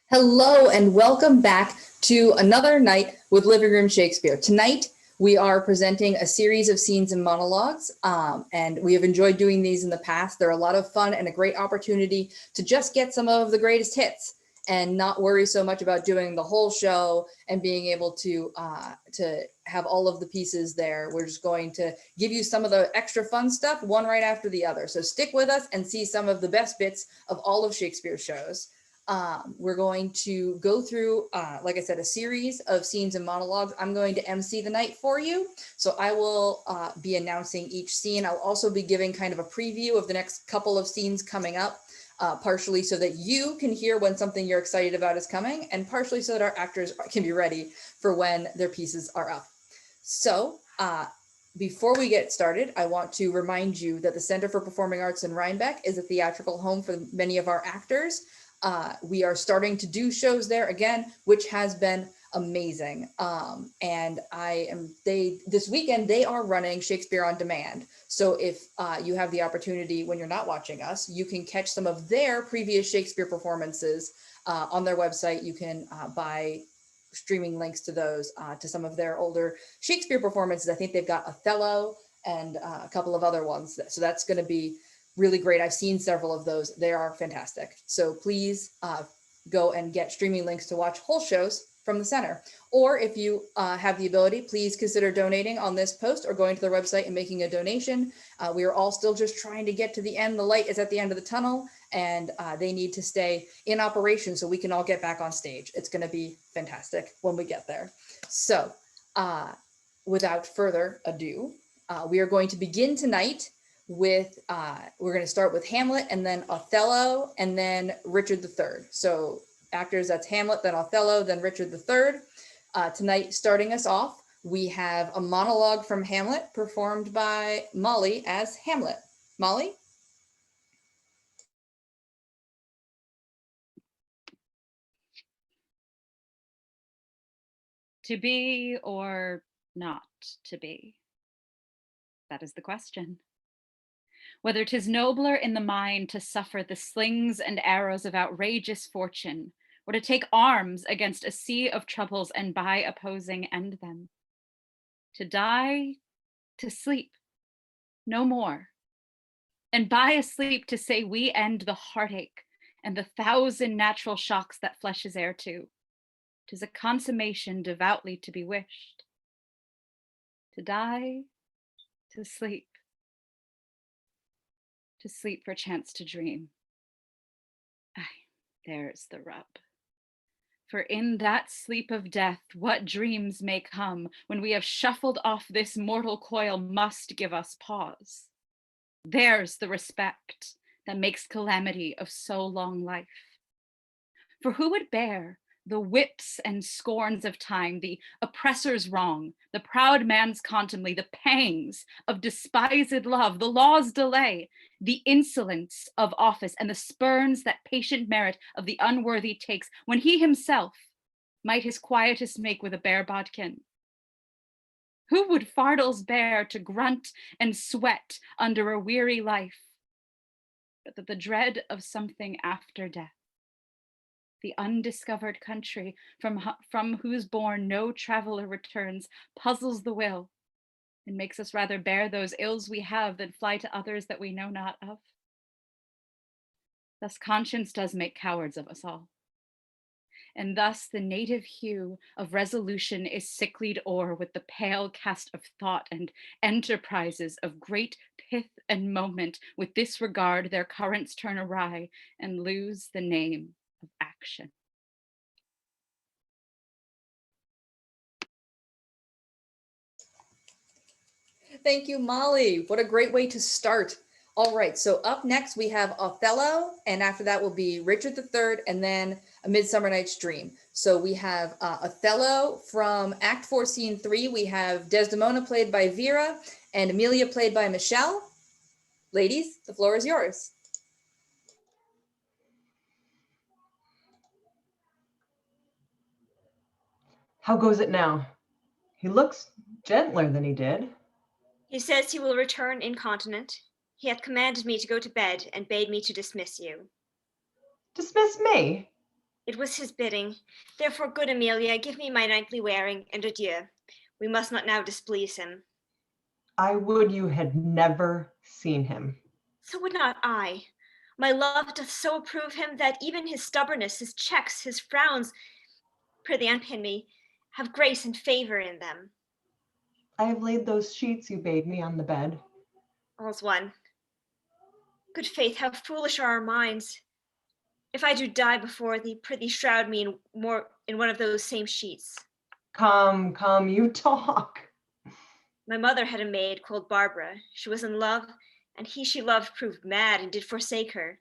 Hello and welcome back to another night with Living Room Shakespeare. Tonight, we are presenting a series of scenes and monologues, and we have enjoyed doing these in the past. They're a lot of fun and a great opportunity to just get some of the greatest hits and not worry so much about doing the whole show and being able to have all of the pieces there. We're just going to give you some of the extra fun stuff, one right after the other. So stick with us and see some of the best bits of all of Shakespeare's shows. We're going to go through, like I said, a series of scenes and monologues. I'm going to MC the night for you. So I will be announcing each scene. I'll also be giving kind of a preview of the next couple of scenes coming up, partially so that you can hear when something you're excited about is coming, and partially so that our actors can be ready for when their pieces are up. So before we get started, I want to remind you that the Center for Performing Arts in Rhinebeck is a theatrical home for many of our actors. We are starting to do shows there again, which has been amazing. And this weekend, they are running Shakespeare on Demand. So if you have the opportunity when you're not watching us, you can catch some of their previous Shakespeare performances on their website. You can buy streaming links to those, to some of their older Shakespeare performances. I think they've got Othello and a couple of other ones. So that's going to be really great. I've seen several of those. They are fantastic. So please go and get streaming links to watch whole shows from the center. Or if you have the ability, please consider donating on this post or going to their website and making a donation. We are all still just trying to get to the end. The light is at the end of the tunnel, and they need to stay in operation so we can all get back on stage. It's going to be fantastic when we get there. So without further ado, we are going to begin tonight with, we're going to start with Hamlet and then Othello and then Richard III. So actors, that's Hamlet, then Othello, then Richard III. Tonight, starting us off, we have a monologue from Hamlet performed by Molly as Hamlet. Molly? To be or not to be? That is the question. Whether 'tis nobler in the mind to suffer the slings and arrows of outrageous fortune, or to take arms against a sea of troubles and by opposing end them. To die, to sleep, no more. And by a sleep to say we end the heartache and the thousand natural shocks that flesh is heir to. 'Tis a consummation devoutly to be wished. To die, to sleep perchance to dream. Ay, there's the rub. For in that sleep of death, what dreams may come when we have shuffled off this mortal coil must give us pause. There's the respect that makes calamity of so long life. For who would bear the whips and scorns of time, the oppressor's wrong, the proud man's contumely, the pangs of despised love, the law's delay, the insolence of office, and the spurns that patient merit of the unworthy takes, when he himself might his quietus make with a bare bodkin? Who would fardels bear to grunt and sweat under a weary life, but that the dread of something after death, the undiscovered country from whose bourne no traveler returns, puzzles the will and makes us rather bear those ills we have than fly to others that we know not of? Thus conscience does make cowards of us all. And thus the native hue of resolution is sicklied o'er with the pale cast of thought, and enterprises of great pith and moment with this regard their currents turn awry and lose the name of action. Thank you, Molly. What a great way to start. All right, so up next we have Othello, and after that will be Richard III, and then A Midsummer Night's Dream. So we have Othello from Act 4, Scene 3. We have Desdemona played by Vera and Emilia played by Michelle. Ladies, the floor is yours. How goes it now? He looks gentler than he did. He says he will return incontinent. He hath commanded me to go to bed and bade me to dismiss you. Dismiss me? It was his bidding. Therefore, good Amelia, give me my nightly wearing, and adieu. We must not now displease him. I would you had never seen him. So would not I. My love doth so approve him that even his stubbornness, his checks, his frowns, prithee unpin me, have grace and favor in them. I have laid those sheets you bade me on the bed. All's one. Good faith, how foolish are our minds. If I do die before thee, prithee shroud me in one of those same sheets. Come, come, you talk. My mother had a maid called Barbara. She was in love, and he she loved proved mad and did forsake her.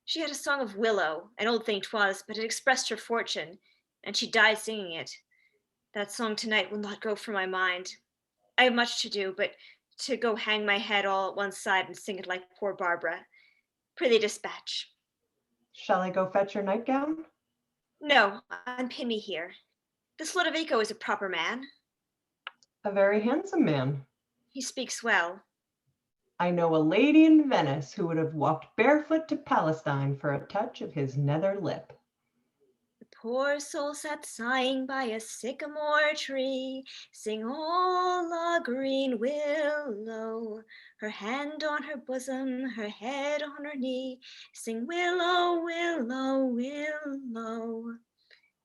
She had a song of Willow, an old thing 'twas, but it expressed her fortune, and she died singing it. That song tonight will not go from my mind. I have much to do, but to go hang my head all at one side and sing it like poor Barbara. Prithee dispatch. Shall I go fetch your nightgown? No, unpin me here. This Lodovico is a proper man. A very handsome man. He speaks well. I know a lady in Venice who would have walked barefoot to Palestine for a touch of his nether lip. The poor soul sat sighing by a sycamore tree, sing all a green willow. Her hand on her bosom, her head on her knee, sing willow, willow, willow.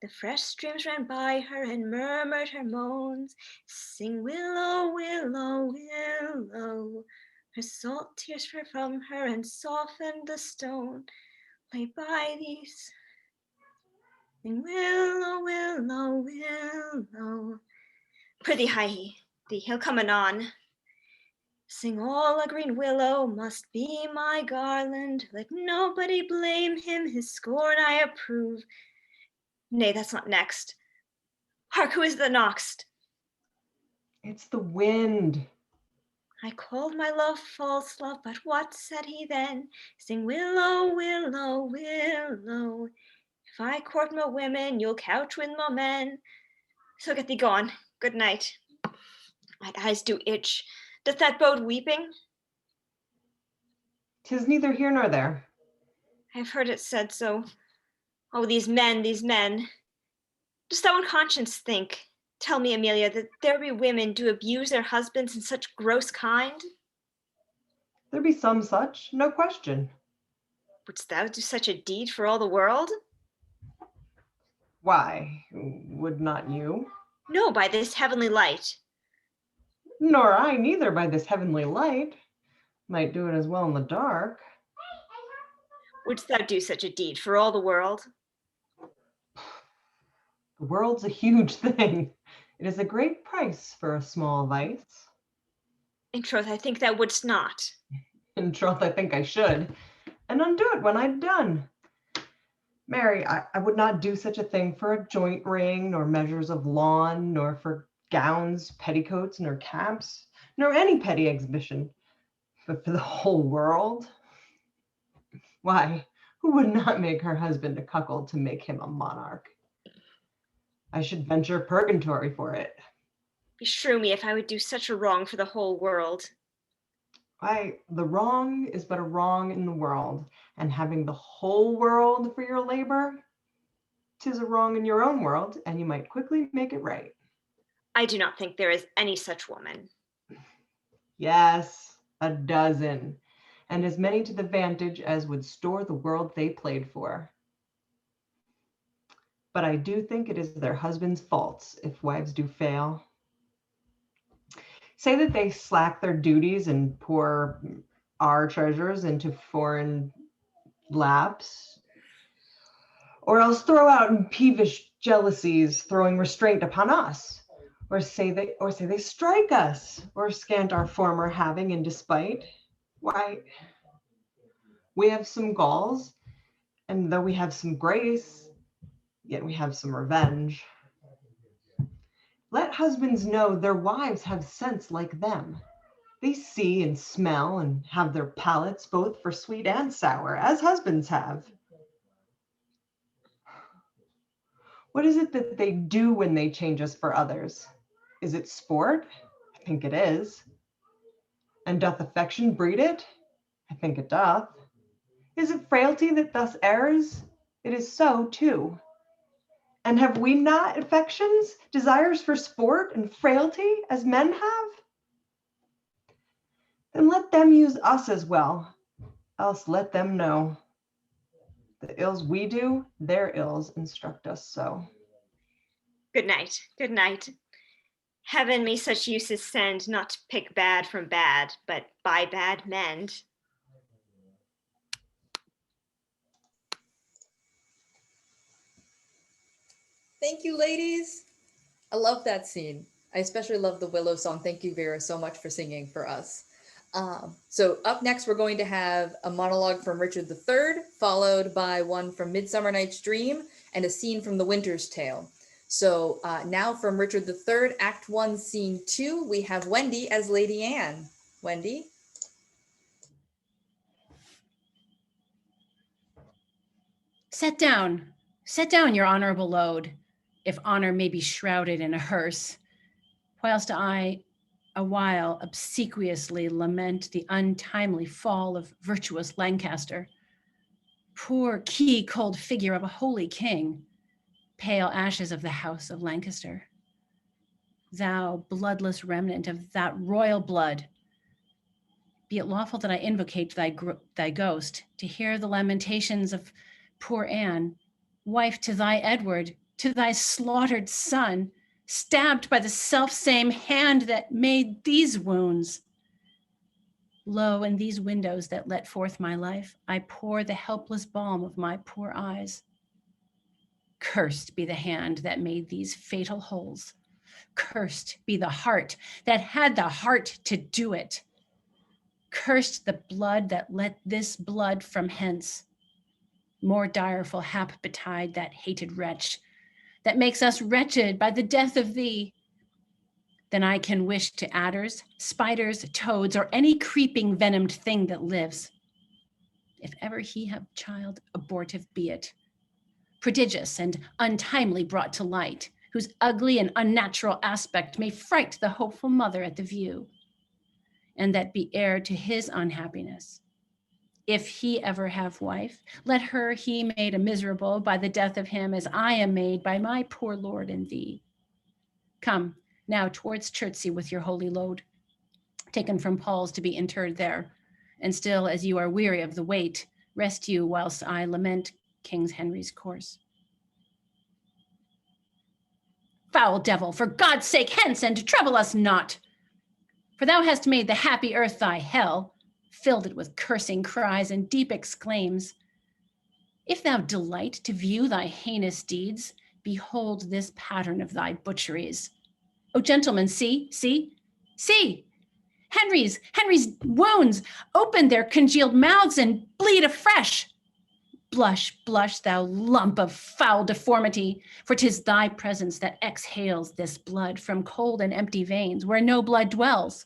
The fresh streams ran by her and murmured her moans, sing willow, willow, willow. Her salt tears fell from her and softened the stone. Lay by these, sing willow, willow, willow. Prithee hie thee, he'll come anon. Sing all a green willow must be my garland. Let nobody blame him, his scorn I approve. Nay, that's not next. Hark, who is the next? It's the wind. I called my love false love, but what said he then? Sing willow, willow, willow. If I court more women, you'll couch with more men. So get thee gone. Good night. My eyes do itch. Doth that bode weeping? 'Tis neither here nor there. I have heard it said so. Oh, these men, these men. Dost thou in conscience think, tell me, Amelia, that there be women do abuse their husbands in such gross kind? There be some such, no question. Wouldst thou do such a deed for all the world? Why, would not you? No, by this heavenly light. Nor I neither by this heavenly light. Might do it as well in the dark. Wouldst thou do such a deed for all the world? The world's a huge thing. It is a great price for a small vice. In troth, I think thou wouldst not. In troth, I think I should, and undo it when I'd done. Mary, I would not do such a thing for a joint ring, nor measures of lawn, nor for gowns, petticoats, nor caps, nor any petty exhibition. But for the whole world? Why, who would not make her husband a cuckold to make him a monarch? I should venture purgatory for it. Beshrew me if I would do such a wrong for the whole world. Why, the wrong is but a wrong in the world, and having the whole world for your labor, 'tis a wrong in your own world, and you might quickly make it right. I do not think there is any such woman. Yes, a dozen, and as many to the vantage as would store the world they played for. But I do think it is their husbands' faults if wives do fail. Say that they slack their duties and pour our treasures into foreign laps, or else throw out in peevish jealousies, throwing restraint upon us, or say they strike us, or scant our former having in despite. Why, we have some galls, and though we have some grace, yet we have some revenge. Let husbands know their wives have sense like them. They see and smell and have their palates both for sweet and sour, as husbands have. What is it that they do when they change us for others? Is it sport? I think it is. And doth affection breed it? I think it doth. Is it frailty that thus errs? It is so too. And have we not affections, desires for sport and frailty as men have? Then let them use us as well, else let them know. The ills we do, their ills instruct us so. Good night, good night. Heaven may such uses send, not to pick bad from bad, but by bad mend. Thank you, ladies. I love that scene. I especially love the Willow song. Thank you, Vera, so much for singing for us. So up next, we're going to have a monologue from Richard III, followed by one from Midsummer Night's Dream, and a scene from The Winter's Tale. So now from Richard III, Act 1, Scene 2, we have Wendy as Lady Anne. Wendy? Set down, your honorable load, if honor may be shrouded in a hearse, whilst I a while obsequiously lament the untimely fall of virtuous Lancaster. Poor key cold figure of a holy king, pale ashes of the house of Lancaster. Thou bloodless remnant of that royal blood, be it lawful that I invocate thy ghost to hear the lamentations of poor Anne, wife to thy Edward, to thy slaughtered son, stabbed by the self-same hand that made these wounds. Lo, in these windows that let forth my life, I pour the helpless balm of my poor eyes. Cursed be the hand that made these fatal holes. Cursed be the heart that had the heart to do it. Cursed the blood that let this blood from hence. More direful hap betide that hated wretch, that makes us wretched by the death of thee, than I can wish to adders, spiders, toads, or any creeping venomed thing that lives. If ever he have child, abortive be it, prodigious and untimely brought to light, whose ugly and unnatural aspect may fright the hopeful mother at the view, and that be heir to his unhappiness. If he ever have wife, let her he made a miserable by the death of him, as I am made by my poor lord and thee. Come now towards Chertsey with your holy load, taken from Paul's to be interred there, and still as you are weary of the weight, rest you whilst I lament King Henry's course. Foul devil, for God's sake hence, and trouble us not, for thou hast made the happy earth thy hell, filled it with cursing cries and deep exclaims. If thou delight to view thy heinous deeds, behold this pattern of thy butcheries. O gentlemen, see, see, see! Henry's wounds open their congealed mouths and bleed afresh. Blush, blush, thou lump of foul deformity, for 'tis thy presence that exhales this blood from cold and empty veins where no blood dwells.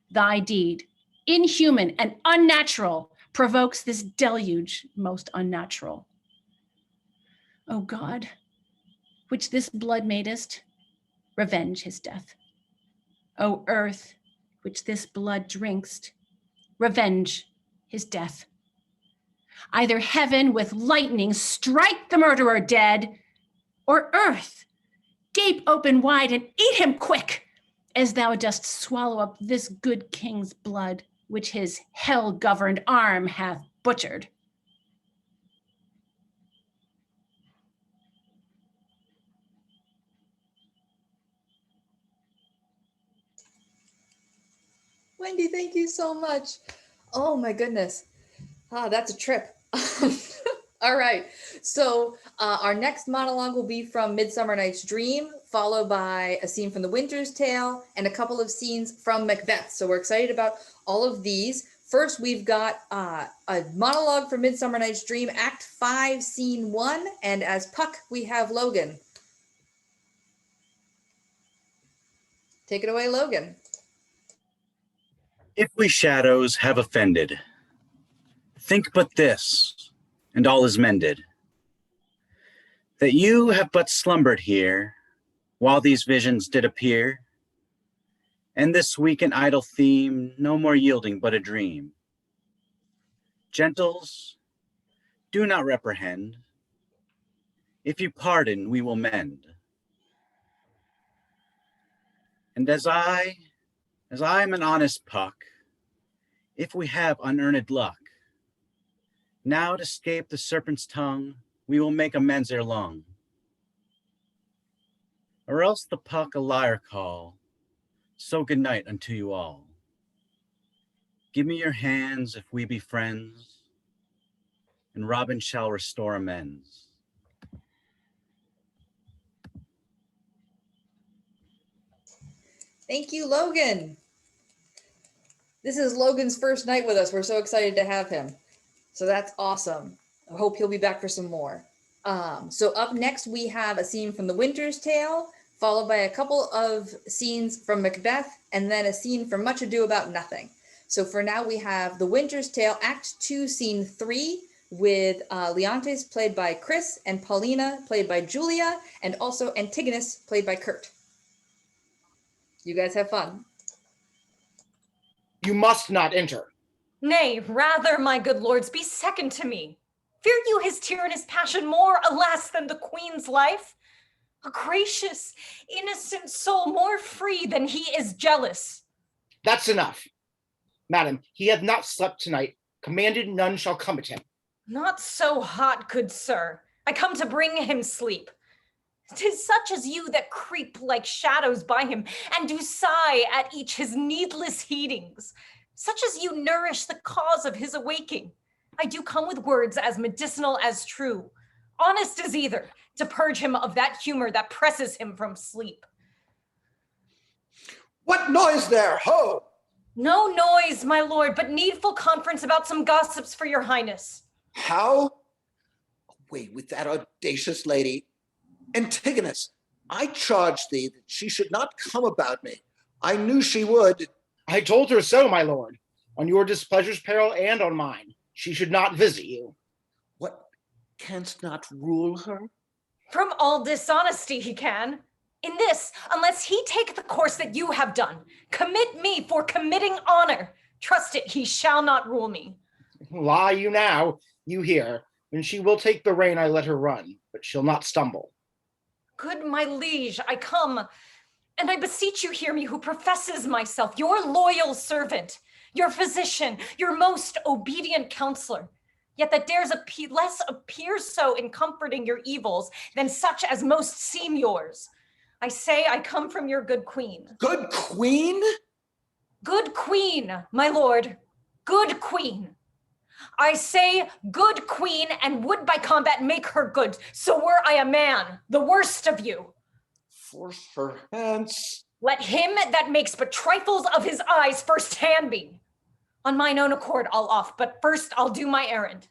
Thy deed, inhuman and unnatural, provokes this deluge most unnatural. O God, which this blood madest, revenge his death. O earth, which this blood drinkst, revenge his death. Either heaven with lightning strike the murderer dead, or earth gape open wide and eat him quick, as thou dost swallow up this good king's blood, which his hell-governed arm hath butchered. Wendy, thank you so much. Oh my goodness. That's a trip. All right. So our next monologue will be from Midsummer Night's Dream, followed by a scene from The Winter's Tale and a couple of scenes from Macbeth. So we're excited about all of these. First, we've got a monologue from Midsummer Night's Dream, Act 5, Scene 1. And as Puck, we have Logan. Take it away, Logan. If we shadows have offended, think but this, and all is mended, that you have but slumbered here, while these visions did appear, and this weak and idle theme no more yielding but a dream. Gentles, do not reprehend, If you pardon, we will mend. And as I am an honest puck, if we have unearned luck, now to escape the serpent's tongue, we will make amends ere long. Or else the puck a liar call, so good night unto you all. Give me your hands if we be friends, and Robin shall restore amends. Thank you, Logan. This is Logan's first night with us. We're so excited to have him. So that's awesome. I hope he'll be back for some more. So up next, we have a scene from The Winter's Tale, followed by a couple of scenes from Macbeth, and then a scene from Much Ado About Nothing. So for now, we have The Winter's Tale, Act 2, Scene 3, with Leontes, played by Chris, and Paulina, played by Julia, and also Antigonus, played by Kurt. You guys have fun. You must not enter. Nay, rather, my good lords, be second to me. Fear you his tyrannous passion more, alas, than the queen's life? A gracious, innocent soul, more free than he is jealous. That's enough. Madam, he hath not slept tonight. Commanded none shall come at him. Not so hot, good sir. I come to bring him sleep. 'Tis such as you that creep like shadows by him, and do sigh at each his needless heedings. Such as you nourish the cause of his awaking. I do come with words as medicinal as true, honest as either, to purge him of that humor that presses him from sleep. What noise there, ho? No noise, my lord, but needful conference about some gossips for your highness. How? Away with that audacious lady. Antigonus, I charged thee that she should not come about me. I knew she would. I told her so, my lord. On your displeasure's peril and on mine. She should not visit you. What, canst not rule her? From all dishonesty he can. In this, unless he take the course that you have done, commit me for committing honor. Trust it, he shall not rule me. Lie you now, you hear. When she will take the rein, I let her run, but she'll not stumble. Good my liege, I come, and I beseech you hear me who professes myself your loyal servant, your physician, your most obedient counselor, yet that dares less appear so in comforting your evils than such as most seem yours. I say I come from your good queen. Good queen? Good queen, my lord, good queen. I say good queen, and would by combat make her good, so were I a man, the worst of you. Force her hence. Let him that makes but trifles of his eyes first hand me. On mine own accord I'll off, but first I'll do my errand.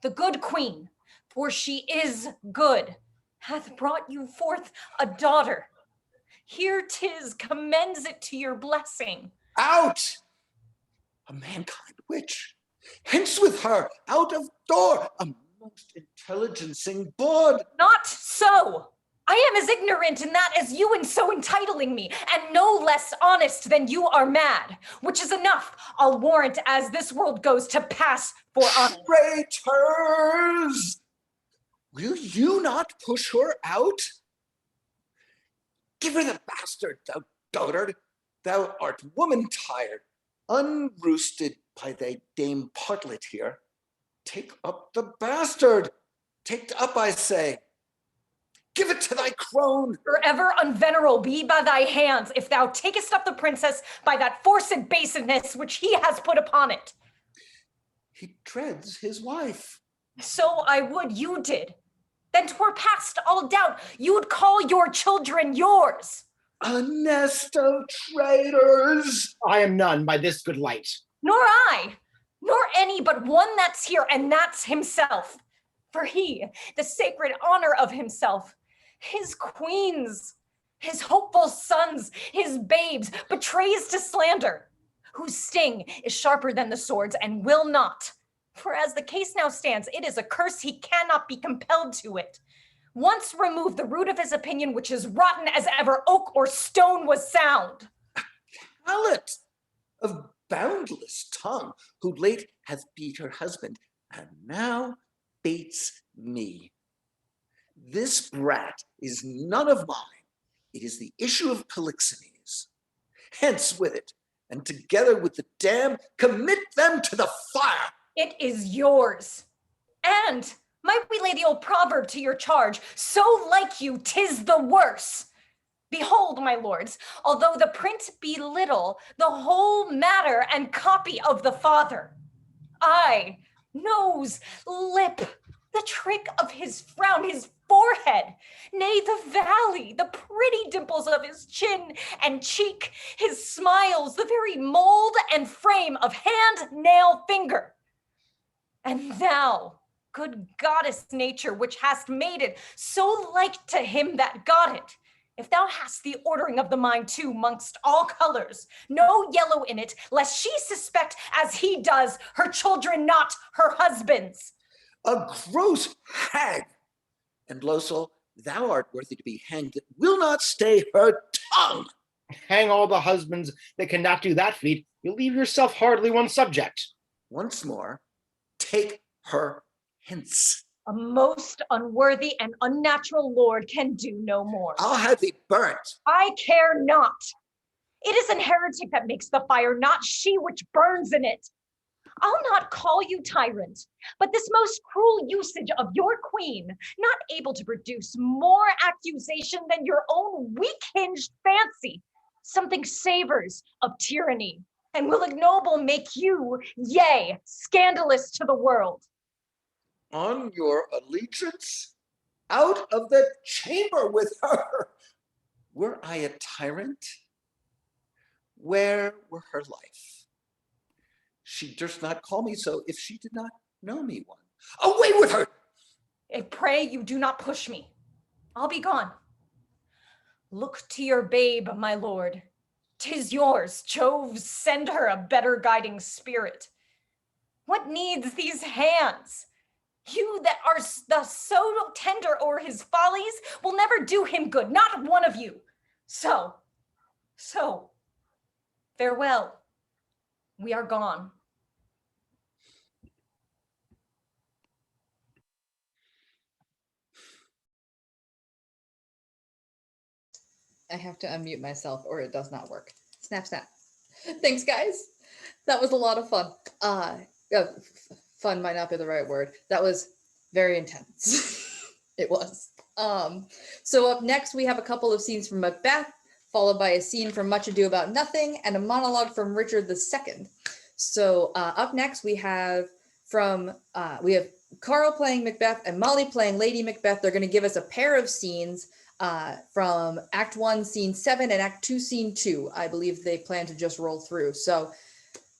The good queen, for she is good, hath brought you forth a daughter. Here 'tis, commends it to your blessing. Out! A mankind witch. Hence with her, out of door, a most intelligencing bawd. Not so. I am as ignorant in that as you in so entitling me, and no less honest than you are mad, which is enough, I'll warrant, as this world goes, to pass for honor. Traitors! Will you not push her out? Give her the bastard, thou dotard. Thou art woman tired, unroosted by thy dame Partlet here. Take up the bastard. Take up, I say. Give it to thy crone. Forever unvenerable be by thy hands, if thou takest up the princess by that forced baseness which he has put upon it. He dreads his wife. So I would you did. Then 'twere past all doubt you'd call your children yours. A nest of traitors. I am none by this good light. Nor I, nor any but one that's here, and that's himself. For he, the sacred honor of himself, his queens, his hopeful sons, his babes, betrays to slander, whose sting is sharper than the swords and will not. For as the case now stands, it is a curse he cannot be compelled to it. Once remove the root of his opinion, which is rotten as ever oak or stone was sound. Palate of boundless tongue, who late hath beat her husband, and now baits me. This brat is none of mine. It is the issue of Polixenes. Hence with it, and together with the dam, commit them to the fire. It is yours. And might we lay the old proverb to your charge, so like you, 'tis the worse. Behold, my lords, although the print be little, the whole matter and copy of the Father. Eye, nose, lip, the trick of his frown, his forehead, nay, the valley, the pretty dimples of his chin and cheek, his smiles, the very mold and frame of hand, nail, finger. And thou, good goddess nature, which hast made it so like to him that got it, if thou hast the ordering of the mind too, mongst all colors, no yellow in it, lest she suspect, as he does, her children not her husband's. A gross hag! And Losel, thou art worthy to be hanged that will not stay her tongue. Hang all the husbands that cannot do that feat. You leave yourself hardly one subject. Once more, take her hence. A most unworthy and unnatural lord can do no more. I'll have thee burnt. I care not. It is an heretic that makes the fire, not she which burns in it. I'll not call you tyrant, but this most cruel usage of your queen, not able to produce more accusation than your own weak-hinged fancy, something savors of tyranny, and will ignoble make you, yea, scandalous to the world. On your allegiance, out of the chamber with her. Were I a tyrant, where were her life? She durst not call me so if she did not know me one. Away with her! I pray you do not push me. I'll be gone. Look to your babe, my lord. 'Tis yours. Jove send her a better guiding spirit. What needs these hands? You that are thus so tender o'er his follies will never do him good, not one of you. So, farewell. We are gone. I have to unmute myself or it does not work. Snap, snap. Thanks, guys. That was a lot of fun. Fun might not be the right word. That was very intense. It was. So up next, we have a couple of scenes from Macbeth, followed by a scene from Much Ado About Nothing and a monologue from Richard II. So up next, we have Carl playing Macbeth and Molly playing Lady Macbeth. They're going to give us a pair of scenes from Act 1, Scene 7 and Act 2, Scene 2. I believe they plan to just roll through. So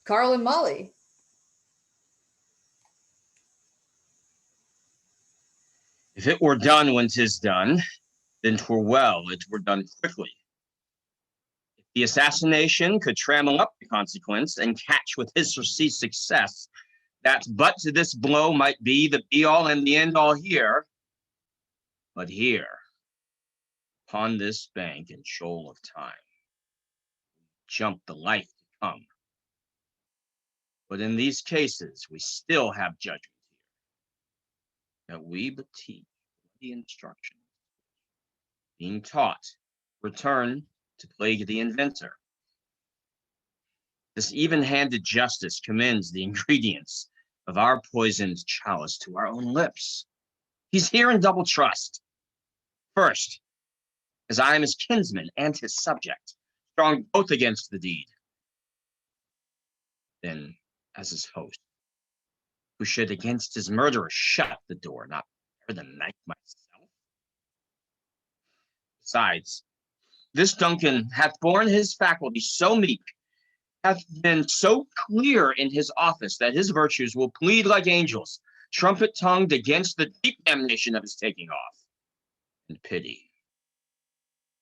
Carl and Molly. If it were done when 'tis done, then 'twere well it were done quickly. If the assassination could trammel up the consequence and catch with his surceased success, that but to this blow might be the be-all and the end-all here. But here, upon this bank and shoal of time, jump the life to come. But in these cases, we still have judgment here, that we but teach the instructions, being taught, return to plague the inventor. This even-handed justice commends the ingredients of our poisoned chalice to our own lips. He's here in double trust. First, as I am his kinsman and his subject, strong both against the deed. Then, as his host, who should against his murderer shut the door, not bear the knife myself. Besides, this Duncan hath borne his faculty so meek, hath been so clear in his office that his virtues will plead like angels, trumpet-tongued against the deep damnation of his taking off, and pity,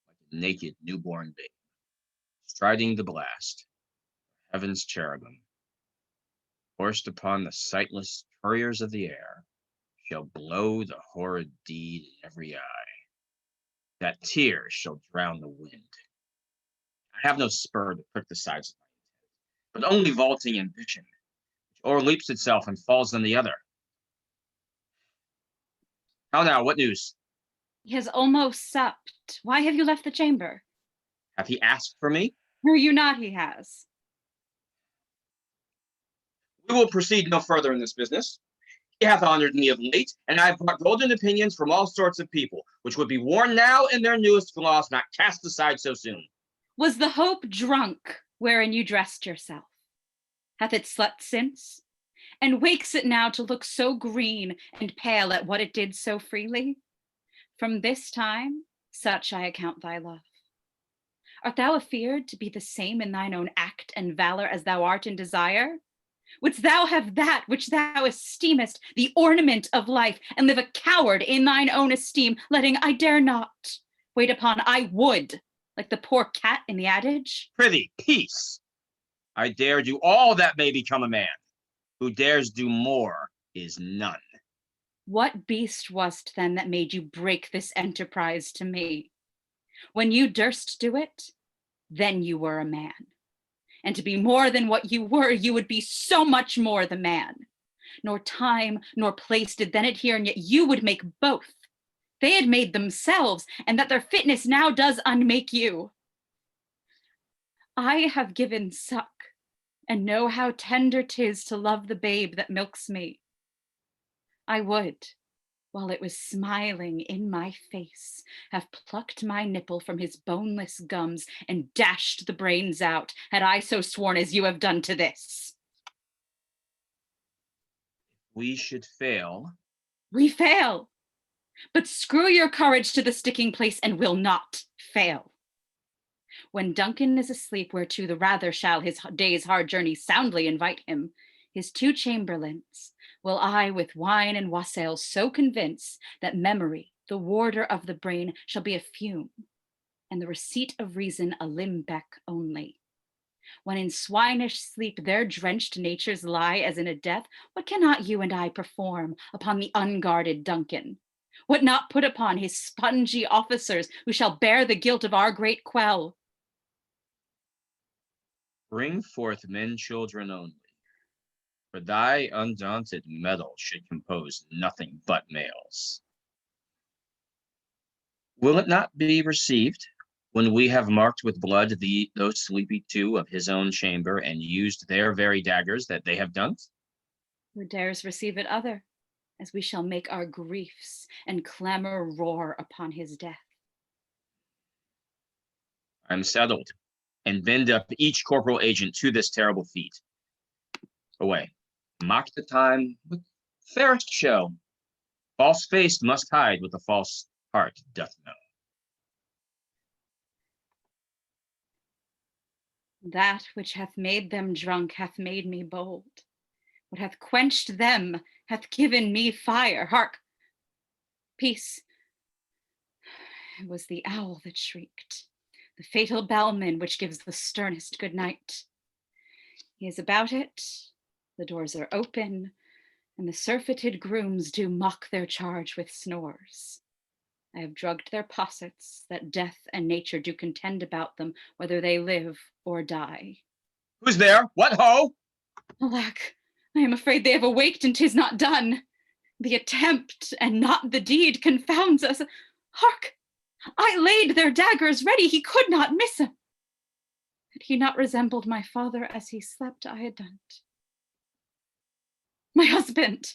like a naked newborn babe, striding the blast, heaven's cherubim, forced upon the sightless couriers of the air, shall blow the horrid deed in every eye, that tears shall drown the wind. I have no spur to prick the sides of my intent, but only vaulting ambition, which o'erleaps itself and falls on the other. How now, what news? He has almost supped. Why have you left the chamber? Hath he asked for me? Know you not he has. We will proceed no further in this business. He hath honored me of late, and I have brought golden opinions from all sorts of people, which would be worn now in their newest gloss, not cast aside so soon. Was the hope drunk wherein you dressed yourself? Hath it slept since? And wakes it now to look so green and pale at what it did so freely? From this time, such I account thy love. Art thou afeard to be the same in thine own act and valor as thou art in desire? Wouldst thou have that which thou esteemest the ornament of life, and live a coward in thine own esteem, letting I dare not wait upon I would, like the poor cat in the adage? Prithee, peace. I dare do all that may become a man. Who dares do more is none. What beast wast then that made you break this enterprise to me? When you durst do it, then you were a man. And to be more than what you were, you would be so much more the man. Nor time nor place did then adhere, and yet you would make both. They had made themselves, and that their fitness now does unmake you. I have given suck, and know how tender 'tis to love the babe that milks me. I would, while it was smiling in my face, have plucked my nipple from his boneless gums and dashed the brains out, had I so sworn as you have done to this. We should fail. We fail, but screw your courage to the sticking place and will not fail. When Duncan is asleep, whereto the rather shall his day's hard journey soundly invite him, his two chamberlains will I with wine and wassail so convince that memory, the warder of the brain, shall be a fume, and the receipt of reason a limbeck only. When in swinish sleep their drenched natures lie as in a death, what cannot you and I perform upon the unguarded Duncan? What not put upon his spongy officers who shall bear the guilt of our great quell? Bring forth men children only. For thy undaunted mettle should compose nothing but males. Will it not be received when we have marked with blood those sleepy two of his own chamber and used their very daggers that they have done? Who dares receive it other, as we shall make our griefs and clamor roar upon his death? I'm settled, and bend up each corporal agent to this terrible feat. Away. Mock the time with fairest show. False face must hide what the false heart doth know. That which hath made them drunk hath made me bold. What hath quenched them hath given me fire. Hark! Peace. It was the owl that shrieked, the fatal bellman which gives the sternest good night. He is about it. The doors are open, and the surfeited grooms do mock their charge with snores. I have drugged their possets, that death and nature do contend about them, whether they live or die. Who's there? What ho? Alack, I am afraid they have awaked, and 'tis not done. The attempt and not the deed confounds us. Hark! I laid their daggers ready, he could not miss 'em. Had he not resembled my father as he slept, I had done it. My husband!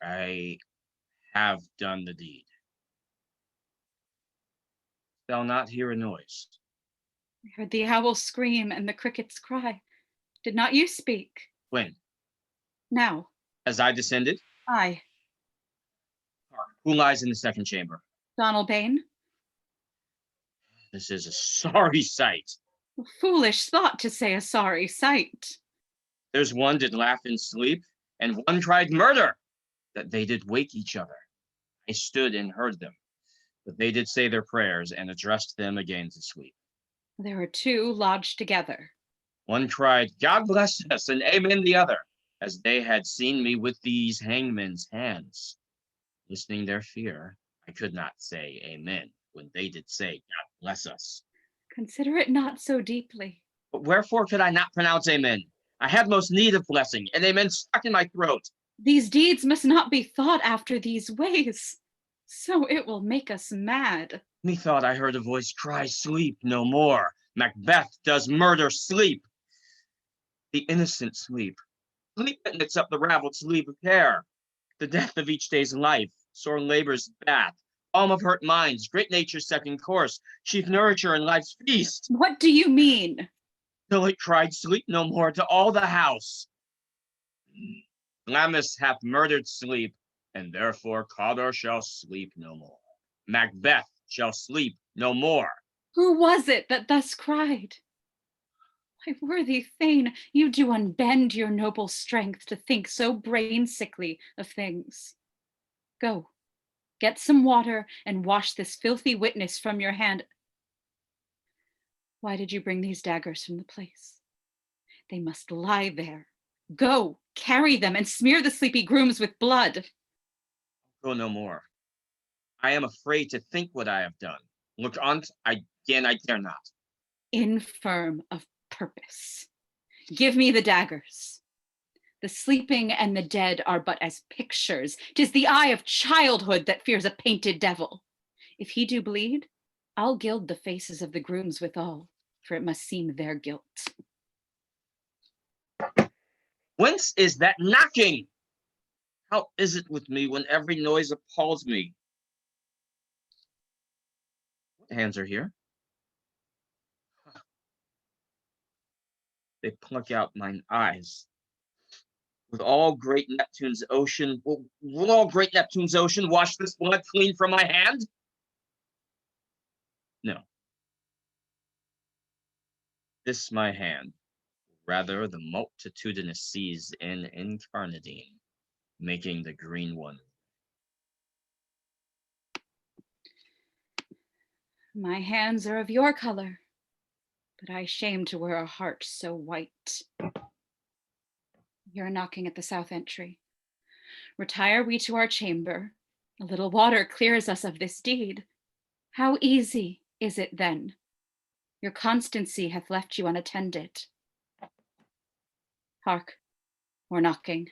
I have done the deed. Shall not hear a noise. I heard the owl scream and the crickets cry. Did not you speak? When? Now. As I descended? I. Who lies in the second chamber? Donald Bain. This is a sorry sight. A foolish thought to say a sorry sight. There's one did laugh in sleep, and one cried murder, that they did wake each other. I stood and heard them, but they did say their prayers and addressed them again to sleep. There were two lodged together. One cried, God bless us, and amen the other, as they had seen me with these hangmen's hands. Listening their fear, I could not say amen when they did say, God bless us. Consider it not so deeply. But wherefore could I not pronounce amen? I have most need of blessing, and amen stuck in my throat. These deeds must not be thought after these ways, so it will make us mad. Methought I heard a voice cry, sleep no more. Macbeth does murder sleep. The innocent sleep. Sleep that knits up the raveled sleeve of care. The death of each day's life, sore labor's bath, balm of hurt minds, great nature's second course, chief nourisher in life's feast. What do you mean? Till it cried, sleep no more to all the house. Glamis hath murdered sleep, and therefore Cawdor shall sleep no more. Macbeth shall sleep no more. Who was it that thus cried? My worthy Thane, you do unbend your noble strength to think so brain-sickly of things. Go, get some water and wash this filthy witness from your hand. Why did you bring these daggers from the place? They must lie there. Go, carry them and smear the sleepy grooms with blood. Go no more. I am afraid to think what I have done. Look on't, I dare not. Infirm of purpose. Give me the daggers. The sleeping and the dead are but as pictures. 'Tis the eye of childhood that fears a painted devil. If he do bleed, I'll gild the faces of the grooms withal, for it must seem their guilt. Whence is that knocking? How is it with me when every noise appalls me? What hands are here? They pluck out mine eyes. Will all great Neptune's ocean wash this blood clean from my hand? No. This my hand, rather the multitudinous seas in incarnadine, making the green one. My hands are of your color, but I shame to wear a heart so white. You're knocking at the south entry. Retire we to our chamber. A little water clears us of this deed. How easy is it then? Your constancy hath left you unattended. Hark, we're knocking.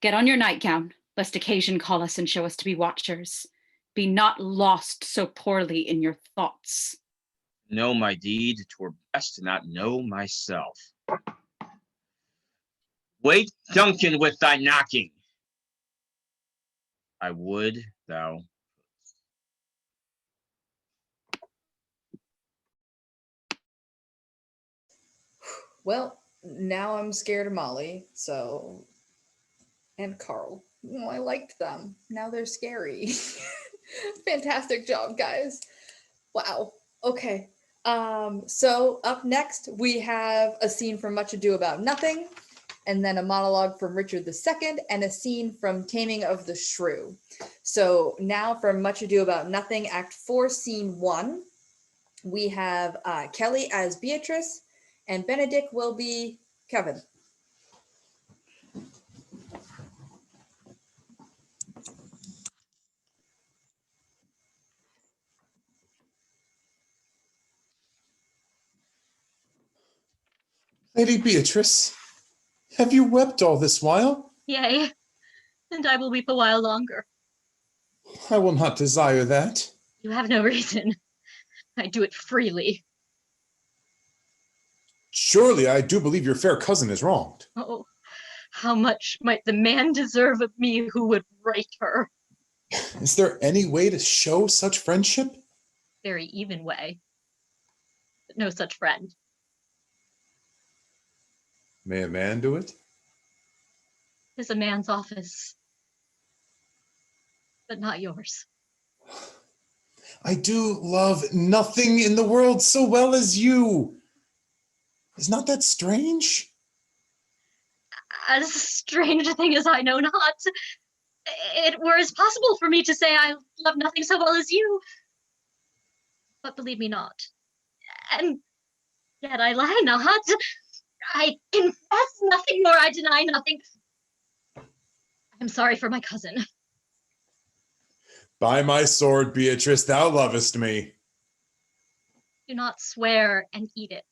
Get on your nightgown, lest occasion call us and show us to be watchers. Be not lost so poorly in your thoughts. Know my deed, 'twere best to not know myself. Wake Duncan with thy knocking. I would thou. Well, now I'm scared of Molly, and Carl. Oh, I liked them. Now they're scary. Fantastic job, guys. Wow. Okay. So up next, we have a scene from Much Ado About Nothing, and then a monologue from Richard II, and a scene from Taming of the Shrew. So now from Much Ado About Nothing, Act 4, Scene 1, we have Kelly as Beatrice, and Benedict will be Kevin. Lady Beatrice, have you wept all this while? Yea, and I will weep a while longer. I will not desire that. You have no reason. I do it freely. Surely I do believe your fair cousin is wronged. Oh, how much might the man deserve of me who would right her? Is there any way to show such friendship? Very even way, but no such friend. May a man do it? Is a man's office, but not yours. I do love nothing in the world so well as you. Is not that strange? As strange a thing as I know not. It were as possible for me to say I love nothing so well as you. But believe me not. And yet I lie not. I confess nothing, nor I deny nothing. I am sorry for my cousin. By my sword, Beatrice, thou lovest me. Do not swear and eat it.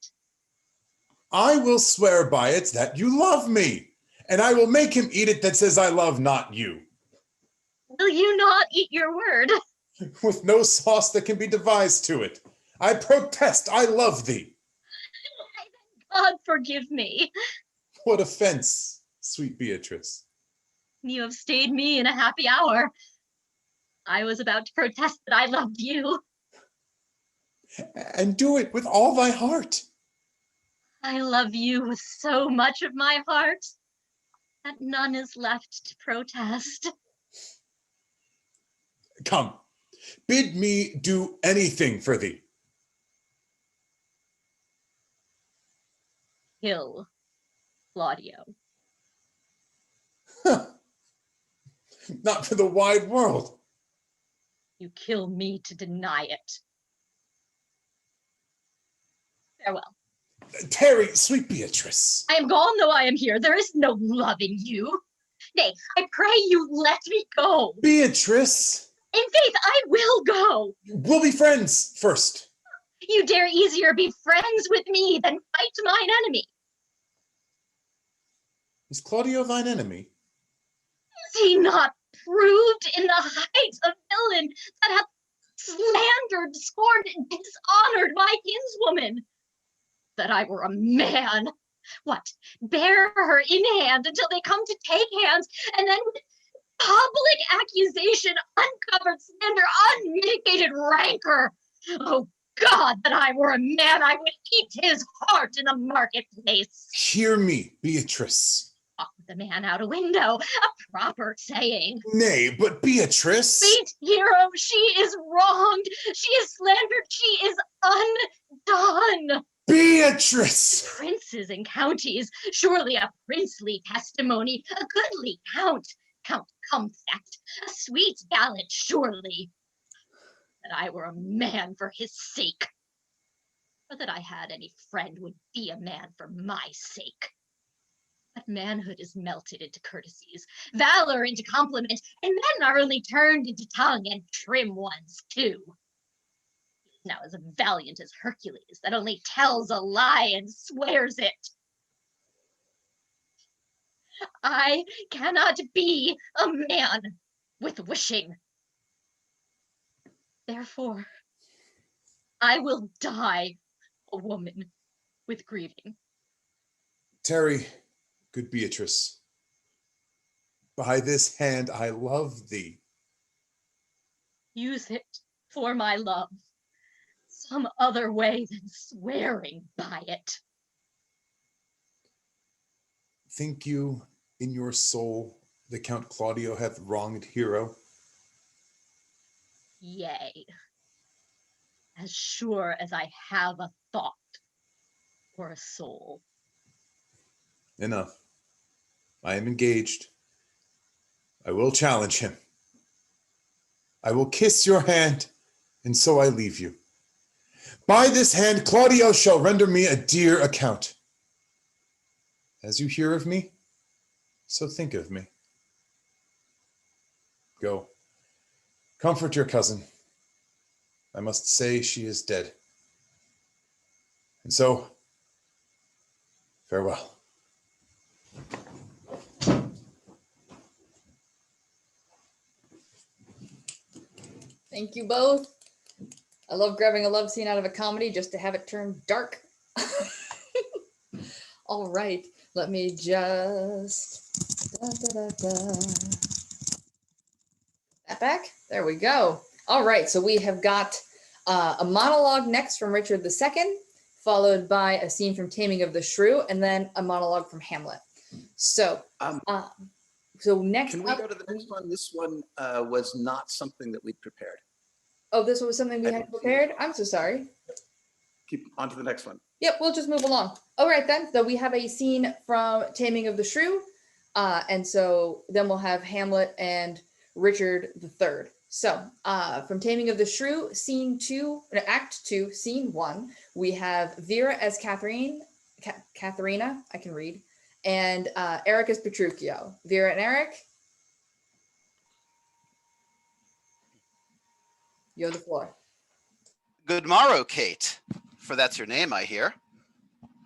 I will swear by it that you love me, And I will make him eat it that says I love not you. Will you not eat your word? With no sauce that can be devised to it. I protest, I love thee. God forgive me. What offense, sweet Beatrice. You have stayed me in a happy hour. I was about to protest that I loved you. And do it with all thy heart. I love you with so much of my heart that none is left to protest. Come, bid me do anything for thee. Kill Claudio. Not for the wide world. You kill me to deny it. Farewell. Tarry, sweet Beatrice. I am gone though I am here. There is no love in you. Nay, I pray you let me go. Beatrice. In faith, I will go. We'll be friends first. You dare easier be friends with me than fight mine enemy. Is Claudio thine enemy? Is he not proved in the height of villain that hath slandered, scorned, and dishonored my kinswoman? That I were a man. What? Bear her in hand until they come to take hands, and then with public accusation, uncovered slander, unmitigated rancor. Oh God, that I were a man, I would eat his heart in the marketplace. Hear me, Beatrice. Talk the man out a window, a proper saying. Nay, but Beatrice. Sweet hero, she is wronged, she is slandered, she is undone. Beatrice! Princes and counties, surely a princely testimony, a goodly count, Count Comfect, a sweet gallant, surely. That I were a man for his sake, or that I had any friend would be a man for my sake. But manhood is melted into courtesies, valor into compliment, and men are only turned into tongue, and trim ones too. Now as valiant as Hercules, that only tells a lie and swears it. I cannot be a man with wishing. Therefore, I will die a woman with grieving. Tarry, good Beatrice. By this hand I love thee. Use it for my love, some other way than swearing by it. Think you in your soul the Count Claudio hath wronged Hero? Yea, as sure as I have a thought or a soul. Enough. I am engaged. I will challenge him. I will kiss your hand, and so I leave you. By this hand, Claudio shall render me a dear account. As you hear of me, so think of me. Go. Comfort your cousin. I must say she is dead. And so, farewell. Thank you both. I love grabbing a love scene out of a comedy just to have it turn dark. All right, let me just that back. There we go. All right, so we have got a monologue next from Richard II, followed by a scene from Taming of the Shrew, and then a monologue from Hamlet. So, so next Can we go to the next one? This one was not something that we'd prepared. Oh, this was something we had prepared? I'm so sorry. Keep on to the next one. Yep, we'll just move along. All right then, so we have a scene from Taming of the Shrew, and so then we'll have Hamlet and Richard III. So from Taming of the Shrew, Act 2, Scene 1, we have Vera as Katharina, I can read, and Eric as Petruchio. Vera and Eric, you have the floor. Good morrow, Kate, for that's your name, I hear.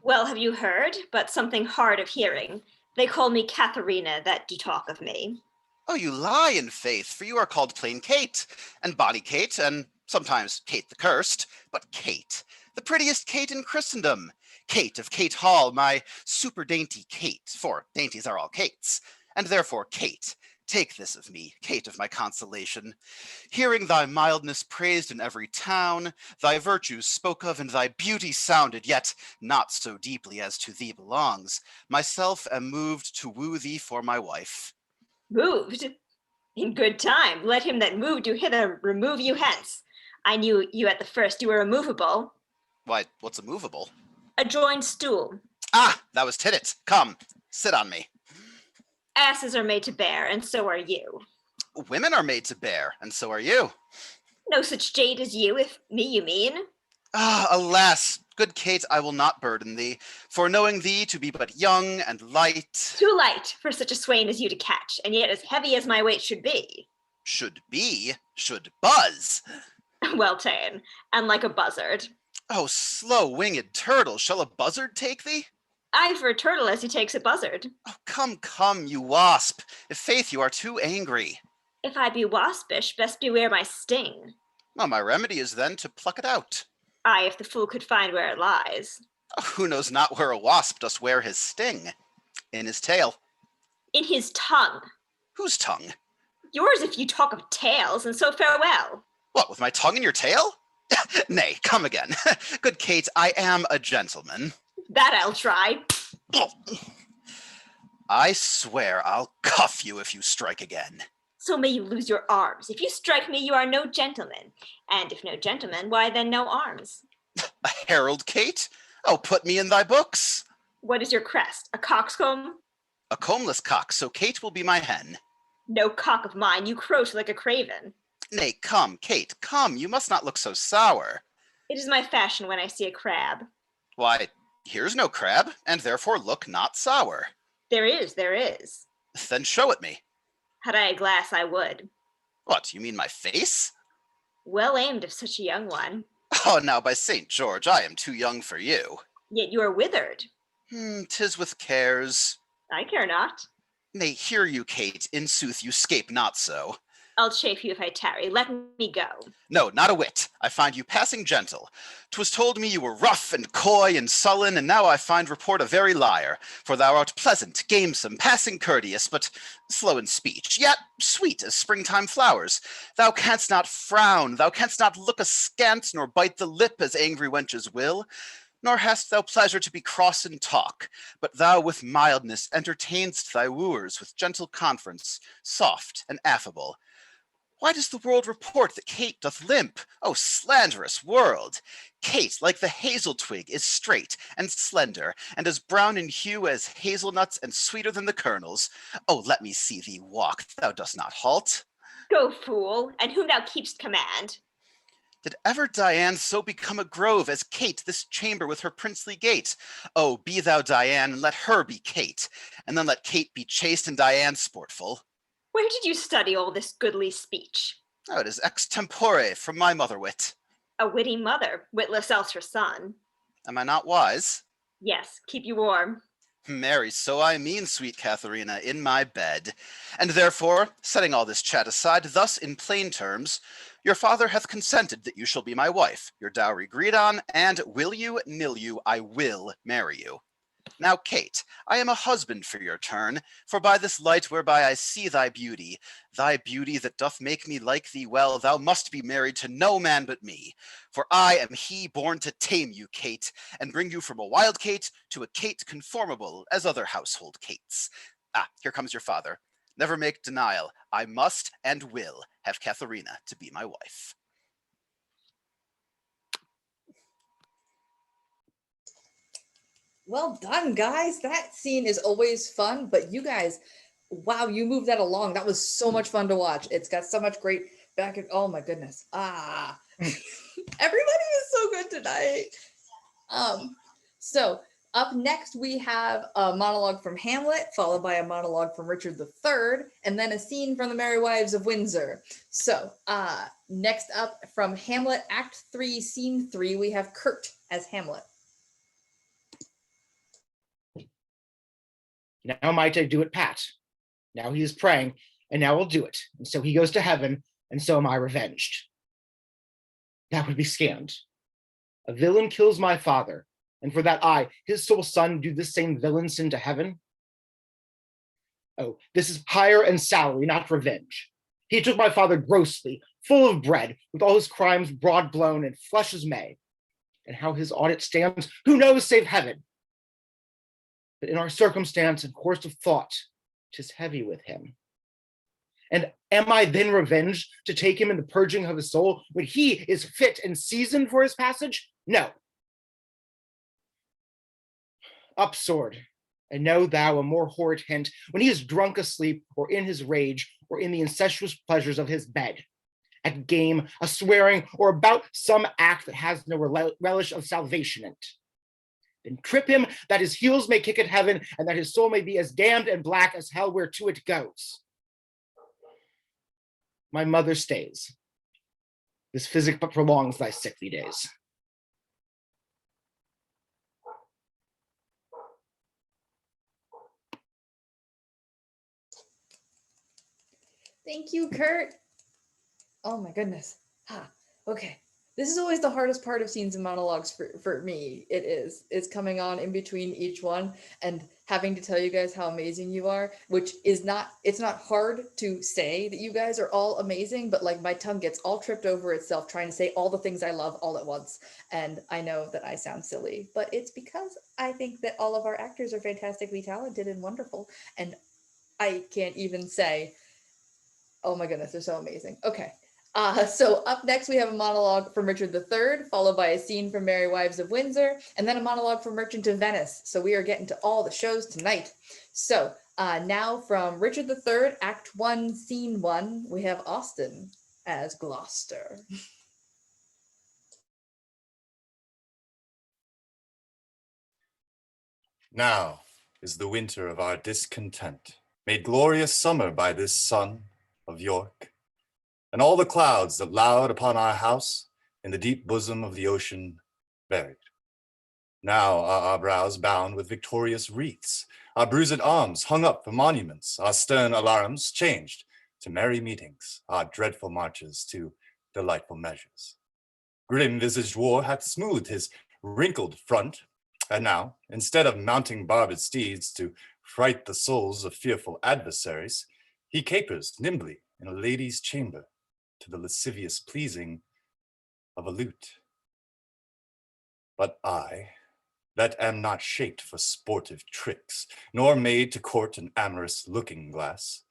Well, have you heard? But something hard of hearing. They call me Katharina that do talk of me. Oh, you lie in faith, for you are called plain Kate, and Bonny Kate, and sometimes Kate the Cursed, but Kate, the prettiest Kate in Christendom. Kate of Kate Hall, my super dainty Kate, for dainties are all Kates, and therefore Kate. Take this of me, Kate of my consolation. Hearing thy mildness praised in every town, thy virtues spoke of and thy beauty sounded, yet not so deeply as to thee belongs, myself am moved to woo thee for my wife. Moved? In good time, let him that moved you hither remove you hence. I knew you at the first, you were immovable. Why, what's immovable? A joined stool. Ah, that was Tiddit. Come, sit on me. Asses are made to bear, and so are you. Women are made to bear, and so are you. No such jade as you, if me you mean. Ah, alas, good Kate, I will not burden thee, for knowing thee to be but young and light. Too light for such a swain as you to catch, and yet as heavy as my weight should be. Should be, should buzz. Well ta'en, and like a buzzard. Oh, slow-winged turtle, shall a buzzard take thee? Aye, for a turtle as he takes a buzzard. Oh, come, come, you wasp. If faith you are too angry. If I be waspish, best beware my sting. Well, my remedy is then to pluck it out. Aye, if the fool could find where it lies. Oh, who knows not where a wasp doth wear his sting? In his tail. In his tongue. Whose tongue? Yours if you talk of tails, and so farewell. What, with my tongue in your tail? Nay, come again. Good Kate, I am a gentleman. That I'll try. I swear I'll cuff you if you strike again. So may you lose your arms. If you strike me, you are no gentleman. And if no gentleman, why then no arms? A herald, Kate? Oh, put me in thy books. What is your crest? A coxcomb? A combless cock, so Kate will be my hen. No cock of mine, you croach like a craven. Nay, come, Kate, come, you must not look so sour. It is my fashion when I see a crab. Why, here's no crab, and therefore look not sour. There is, there is. Then show it me. Had I a glass, I would. What, you mean my face? Well aimed of such a young one. Oh, now by St. George, I am too young for you. Yet you are withered. 'Tis with cares. I care not. Nay, hear you, Kate, in sooth you scape not so. I'll chafe you if I tarry. Let me go. No, not a whit. I find you passing gentle. 'Twas told me you were rough and coy and sullen, and now I find report a very liar. For thou art pleasant, gamesome, passing courteous, but slow in speech, yet sweet as springtime flowers. Thou canst not frown, thou canst not look askant, nor bite the lip as angry wenches will. Nor hast thou pleasure to be cross in talk, but thou with mildness entertainst thy wooers with gentle conference, soft and affable. Why does the world report that Kate doth limp? O slanderous world! Kate, like the hazel twig, is straight and slender, and as brown in hue as hazelnuts and sweeter than the kernels. Oh, let me see thee walk, thou dost not halt. Go, fool, and whom thou keep'st command. Did ever Diane so become a grove as Kate this chamber with her princely gait? Oh, be thou Diane, and let her be Kate, and then let Kate be chaste and Diane sportful. Where did you study all this goodly speech? Oh, it is extempore from my mother wit. A witty mother, witless else her son. Am I not wise? Yes, keep you warm. Marry, so I mean, sweet Katharina, in my bed. And therefore, setting all this chat aside, thus in plain terms, your father hath consented that you shall be my wife, your dowry agreed on, and will you, nill you, I will marry you. Now, Kate, I am a husband for your turn, for by this light whereby I see thy beauty that doth make me like thee well, thou must be married to no man but me. For I am he born to tame you, Kate, and bring you from a wild Kate to a Kate conformable as other household Kates. Ah, here comes your father. Never make denial. I must and will have Katharina to be my wife. Well done, guys. That scene is always fun, but you guys, wow, you moved that along. That was so much fun to watch. It's got so much great back and oh my goodness. Everybody is so good tonight. So up next we have a monologue from Hamlet, followed by a monologue from Richard III, and then a scene from the Merry Wives of Windsor. So next up from Hamlet, Act 3, Scene 3, we have Kurt as Hamlet. Now might I do it pat. Now he is praying, and now I'll do it. And so he goes to heaven, and so am I revenged. That would be scanned. A villain kills my father, and for that I, his sole son, do this same villain sin to heaven? Oh, this is hire and salary, not revenge. He took my father grossly, full of bread, with all his crimes broad blown and flush as May. And how his audit stands, who knows save heaven? But in our circumstance and course of thought, 'tis heavy with him. And am I then revenged to take him in the purging of his soul when he is fit and seasoned for his passage? No. Up, sword, and know thou a more horrid hint when he is drunk asleep, or in his rage, or in the incestuous pleasures of his bed, at game, a swearing, or about some act that has no relish of salvation in it. Then trip him that his heels may kick at heaven, and that his soul may be as damned and black as hell whereto it goes. My mother stays. This physic but prolongs thy sickly days. Thank you, Kurt. Oh my goodness. Okay. This is always the hardest part of scenes and monologues for me. It is. It's coming on in between each one and having to tell you guys how amazing you are, which is not, it's not hard to say that you guys are all amazing, but like my tongue gets all tripped over itself trying to say all the things I love all at once. And I know that I sound silly, but it's because I think that all of our actors are fantastically talented and wonderful. And I can't even say, oh my goodness, they're so amazing. Okay. So up next, we have a monologue from Richard III, followed by a scene from Merry Wives of Windsor, and then a monologue from Merchant of Venice. So we are getting to all the shows tonight. So now from Richard III, Act 1, Scene 1, we have Austin as Gloucester. Now is the winter of our discontent, made glorious summer by this sun of York, and all the clouds that loud upon our house in the deep bosom of the ocean buried. Now are our brows bound with victorious wreaths, our bruised arms hung up for monuments, our stern alarums changed to merry meetings, our dreadful marches to delightful measures. Grim-visaged war hath smoothed his wrinkled front, and now, instead of mounting barbed steeds to fright the souls of fearful adversaries, he capers nimbly in a lady's chamber to the lascivious pleasing of a lute. But I, that am not shaped for sportive tricks, nor made to court an amorous looking glass,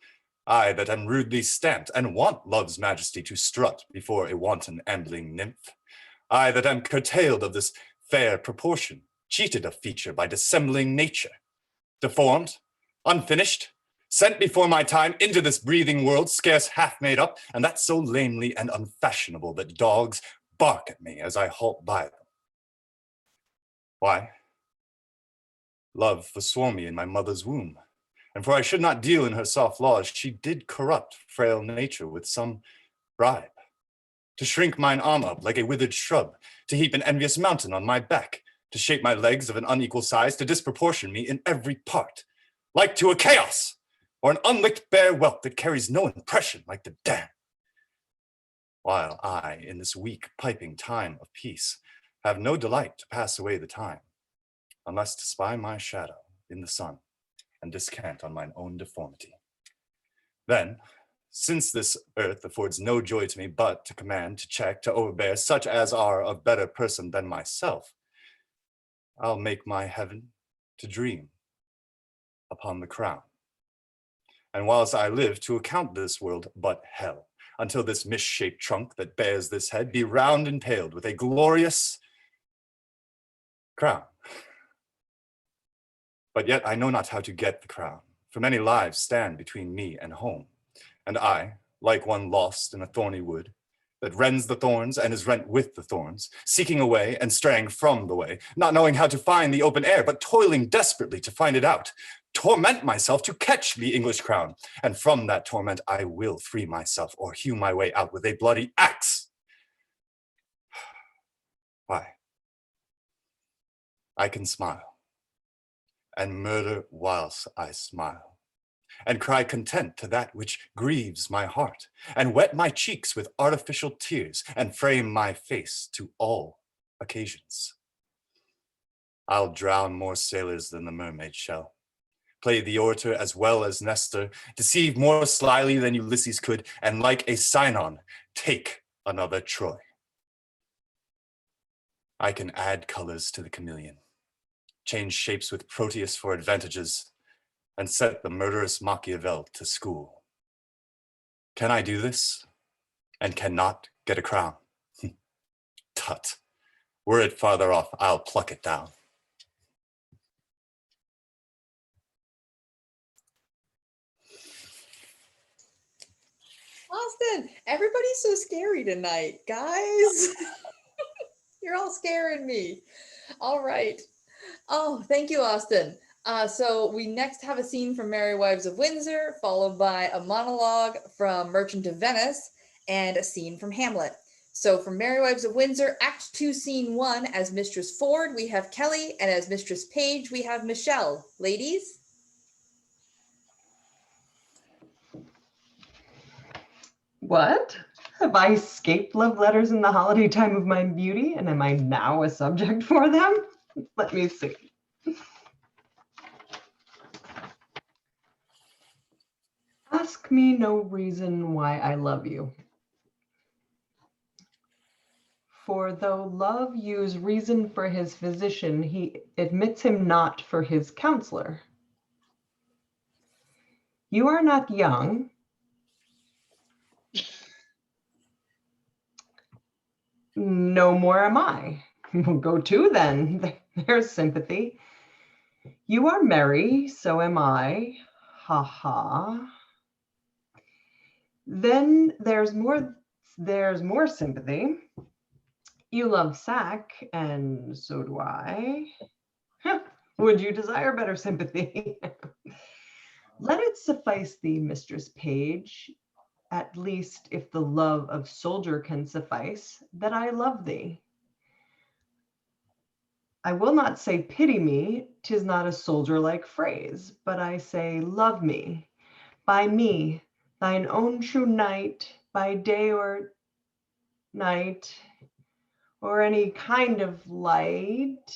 I that am rudely stamped and want love's majesty to strut before a wanton ambling nymph, I that am curtailed of this fair proportion, cheated of feature by dissembling nature, deformed, unfinished, sent before my time into this breathing world scarce half made up, and that so lamely and unfashionable that dogs bark at me as I halt by them. Why? Love forswore me in my mother's womb, and for I should not deal in her soft laws, she did corrupt frail nature with some bribe, to shrink mine arm up like a withered shrub, to heap an envious mountain on my back, to shape my legs of an unequal size, to disproportion me in every part, like to a chaos, or an unlicked bare whelp that carries no impression like the dam. While I, in this weak piping time of peace, have no delight to pass away the time, unless to spy my shadow in the sun and descant on mine own deformity. Then, since this earth affords no joy to me but to command, to check, to overbear such as are of better person than myself, I'll make my heaven to dream upon the crown. And whilst I live to account this world but hell, until this misshaped trunk that bears this head be round impaled with a glorious crown. But yet I know not how to get the crown, for many lives stand between me and home, and I, like one lost in a thorny wood, that rends the thorns and is rent with the thorns, seeking a way and straying from the way, not knowing how to find the open air, but toiling desperately to find it out, torment myself to catch the English crown, and from that torment I will free myself or hew my way out with a bloody axe. Why? I can smile, and murder whilst I smile, and cry content to that which grieves my heart, and wet my cheeks with artificial tears, and frame my face to all occasions. I'll drown more sailors than the mermaid shall, play the orator as well as Nestor, deceive more slyly than Ulysses could, and like a Sinon, take another Troy. I can add colors to the chameleon, change shapes with Proteus for advantages, and set the murderous Machiavel to school. Can I do this, and cannot get a crown? Tut, were it farther off, I'll pluck it down. Austin, everybody's so scary tonight, guys. You're all scaring me. All right. Oh, thank you, Austin. So we next have a scene from Merry Wives of Windsor, followed by a monologue from Merchant of Venice, and a scene from Hamlet. So from Merry Wives of Windsor, Act 2, Scene 1, as Mistress Ford, we have Kelly, and as Mistress Page, we have Michelle. Ladies? What? Have I escaped love letters in the holiday time of my beauty, and am I now a subject for them? Let me see. Ask me no reason why I love you. For though love use reason for his physician, he admits him not for his counselor. You are not young. No more am I. Go to then. There's sympathy. You are merry, so am I. Ha ha. Then there's more sympathy. You love sack, and so do I. Would you desire better sympathy? Let it suffice thee, Mistress Page, at least if the love of soldier can suffice, that I love thee. I will not say pity me, 'tis not a soldier-like phrase, but I say love me. By me, thine own true knight, by day or night, or any kind of light,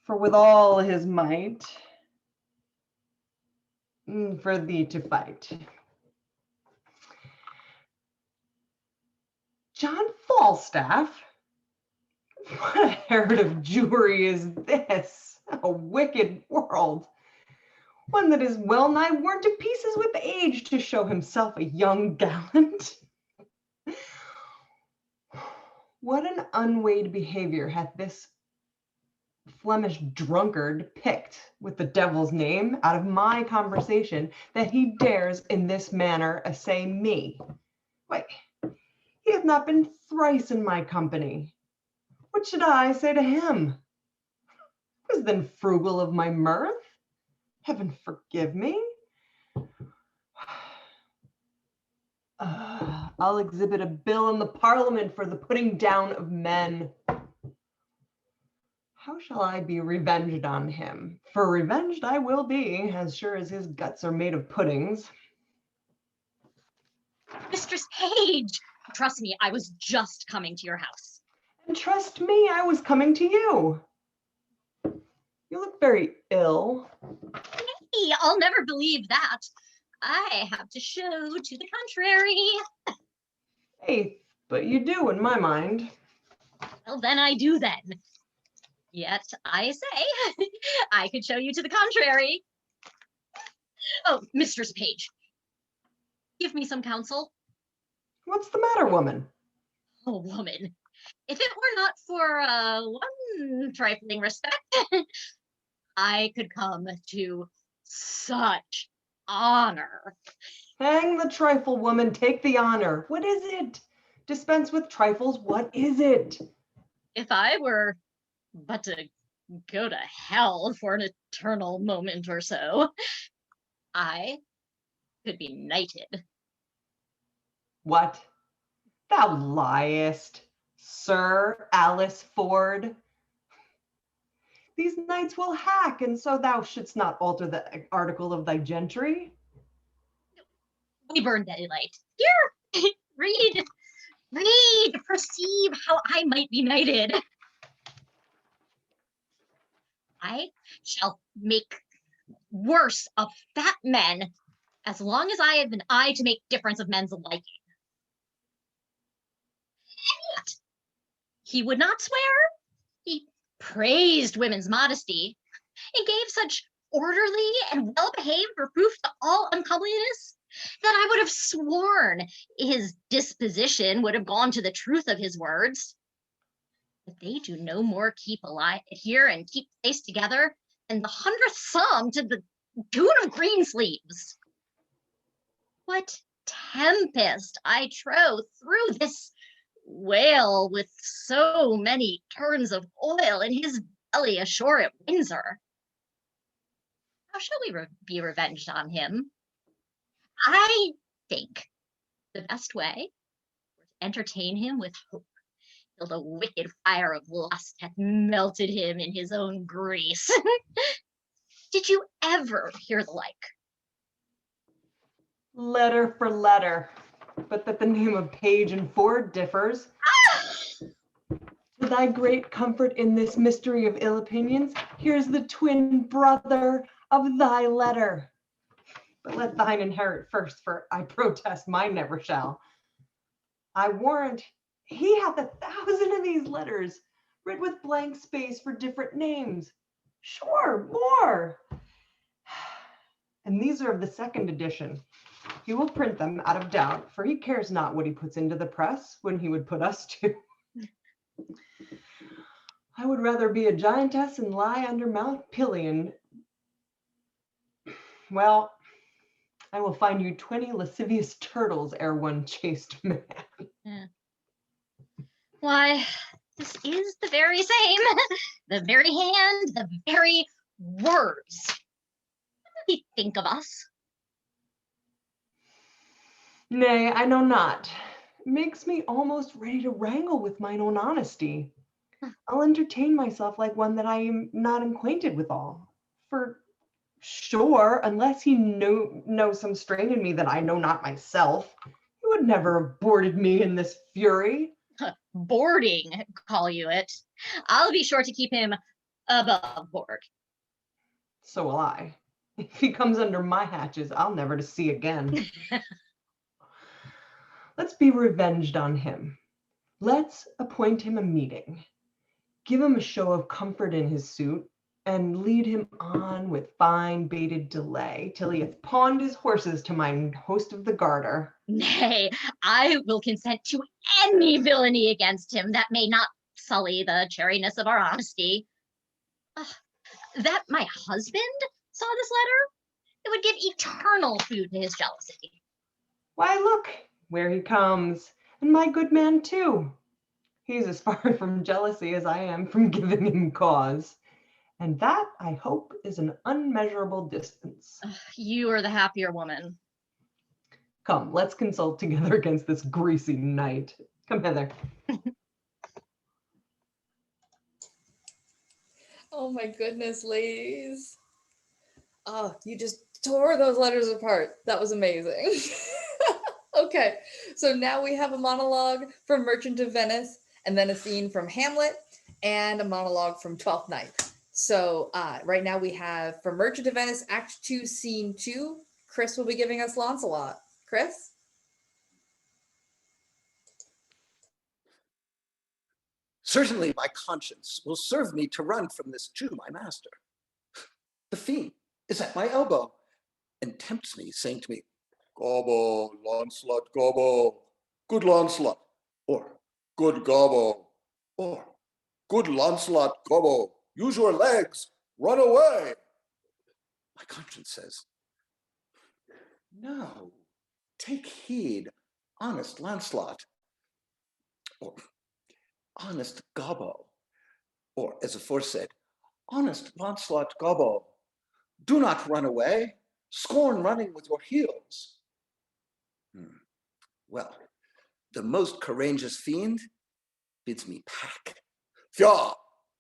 for with all his might, for thee to fight. John Falstaff? What a herd of Jewry is this? A wicked world. One that is well nigh worn to pieces with age to show himself a young gallant. What an unweighed behavior hath this Flemish drunkard picked with the devil's name out of my conversation, that he dares in this manner assay me. Why, he hath not been thrice in my company. What should I say to him? Was then frugal of my mirth? Heaven forgive me. I'll exhibit a bill in the Parliament for the putting down of men. How shall I be revenged on him? For revenged I will be, as sure as his guts are made of puddings. Mistress Page, trust me, I was just coming to your house. And trust me, I was coming to you. You look very ill. Hey, I'll never believe that. I have to show to the contrary. Hey, but you do in my mind. Well, then I do then. Yet I say, I could show you to the contrary. Oh, Mistress Page, give me some counsel. What's the matter, woman? Oh, woman, if it were not for one trifling respect, I could come to such honor. Hang the trifle, woman, take the honor. What is it? Dispense with trifles, what is it? If I were but to go to hell for an eternal moment or so, I could be knighted. What? Thou liest, Sir Alice Ford. These knights will hack, and so thou shouldst not alter the article of thy gentry. We burn daylight. Here, read, perceive how I might be knighted. I shall make worse of fat men as long as I have been I to make difference of men's liking. And yet, he would not swear. He praised women's modesty and gave such orderly and well-behaved reproof to all uncomeliness that I would have sworn his disposition would have gone to the truth of his words. But they do no more keep alive here and keep face together than the 100th psalm to the tune of Greensleeves. What tempest, I trow, through this whale with so many turns of oil in his belly ashore at Windsor. How shall we be revenged on him? I think the best way was to entertain him with hope, till the wicked fire of lust hath melted him in his own grease. Did you ever hear the like? Letter for letter, but that the name of Page and Ford differs. To thy great comfort in this mystery of ill opinions, here's the twin brother of thy letter. But let thine inherit first, for I protest mine never shall. I warrant he hath 1,000 of these letters, writ with blank space for different names. Sure, more. And these are of the second edition. He will print them out of doubt, for he cares not what he puts into the press when he would put us to. I would rather be a giantess and lie under Mount Pelion. Well, I will find you 20 lascivious turtles ere one chaste man. Yeah. Why, this is the very same. The very hand, the very words. What do he think of us? Nay, I know not. Makes me almost ready to wrangle with mine own honesty. I'll entertain myself like one that I am not acquainted withal. For sure, unless he knows some strain in me that I know not myself, he would never have boarded me in this fury. Boarding, call you it. I'll be sure to keep him above board. So will I. If he comes under my hatches, I'll never to see again. Let's be revenged on him. Let's appoint him a meeting. Give him a show of comfort in his suit, and lead him on with fine baited delay till he hath pawned his horses to mine host of the Garter. Nay, I will consent to any villainy against him that may not sully the cherryness of our honesty. That my husband saw this letter, it would give eternal food to his jealousy. Why, look where he comes, and my good man too. He's as far from jealousy as I am from giving him cause. And that, I hope, is an unmeasurable distance. You are the happier woman. Come, let's consult together against this greasy knight. Come hither. Oh my goodness, ladies. Oh, you just tore those letters apart. That was amazing. Okay, so now we have a monologue from Merchant of Venice, and then a scene from Hamlet, and a monologue from Twelfth Night. So right now we have from Merchant of Venice, Act 2, Scene 2. Chris will be giving us Lancelot. Chris? Certainly my conscience will serve me to run from this Jew, my master. The fiend is at my elbow and tempts me, saying to me, "Gobbo, Lancelot, gobbo, good Lancelot," or "Good gobbo," or "Good Lancelot, gobbo, use your legs, run away." My conscience says, "No, take heed, honest Lancelot," or "Honest gobbo," or as aforesaid, "Honest Lancelot, gobbo, do not run away, scorn running with your heels." Well, the most courageous fiend bids me pack. "Fia,"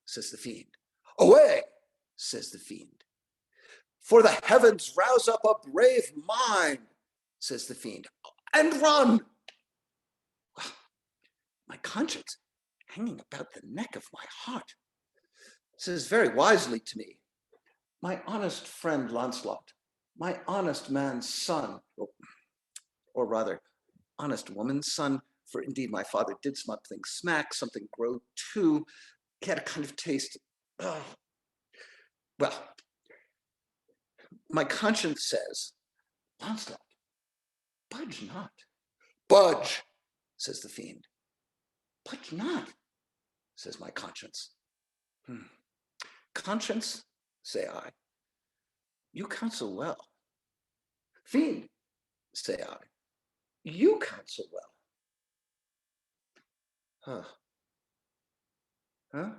says the fiend, Away, says the fiend. For the heavens rouse up a brave mind, says the fiend, and run. My conscience hanging about the neck of my heart says very wisely to me, my honest friend Lancelot, my honest man's son, or rather, honest woman's son, for indeed my father did something smack, something grow too. He had a kind of taste. Well, my conscience says, Lancelot, budge not. Budge, says the fiend. Budge not, says my conscience. Conscience, say I, you counsel well. Fiend, say I, you counsel well. Huh?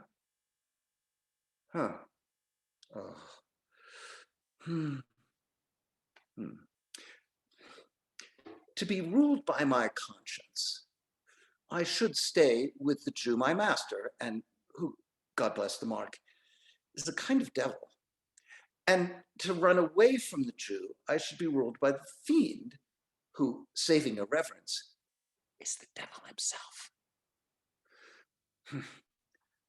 Oh. To be ruled by my conscience, I should stay with the Jew, my master, and who, God bless the mark, is a kind of devil. And to run away from the Jew, I should be ruled by the fiend, who, saving irreverence, is the devil himself.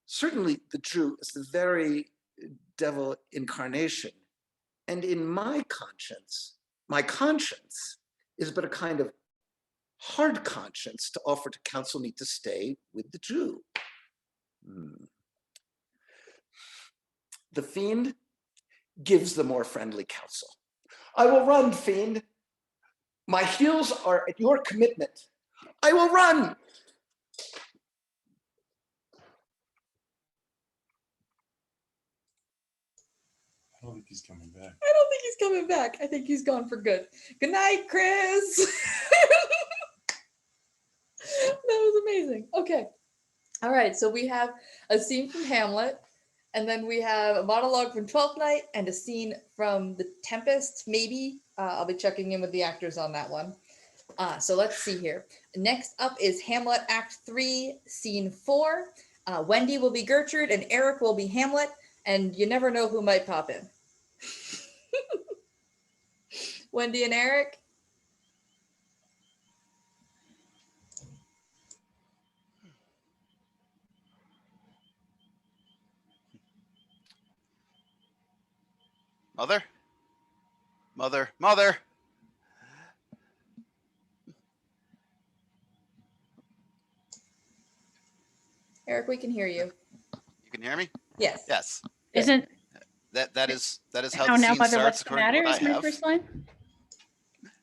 Certainly, the Jew is the very devil incarnation. And in my conscience is but a kind of hard conscience to offer to counsel me to stay with the Jew. The fiend gives the more friendly counsel. I will run, fiend. My heels are at your commitment. I will run. I don't think he's coming back. I don't think he's coming back. I think he's gone for good. Good night, Chris. That was amazing. Okay. All right. So we have a scene from Hamlet, and then we have a monologue from Twelfth Night and a scene from The Tempest, maybe. I'll be checking in with the actors on that one. So let's see here. Next up is Hamlet Act 3, Scene 4. Wendy will be Gertrude and Eric will be Hamlet, and you never know who might pop in. Wendy and Eric. Mother? Mother, mother! Eric, we can hear you. You can hear me? Yes. Yes. Isn't That is how how the now, scene mother, starts what's the according to matter? what Is I my have. first line.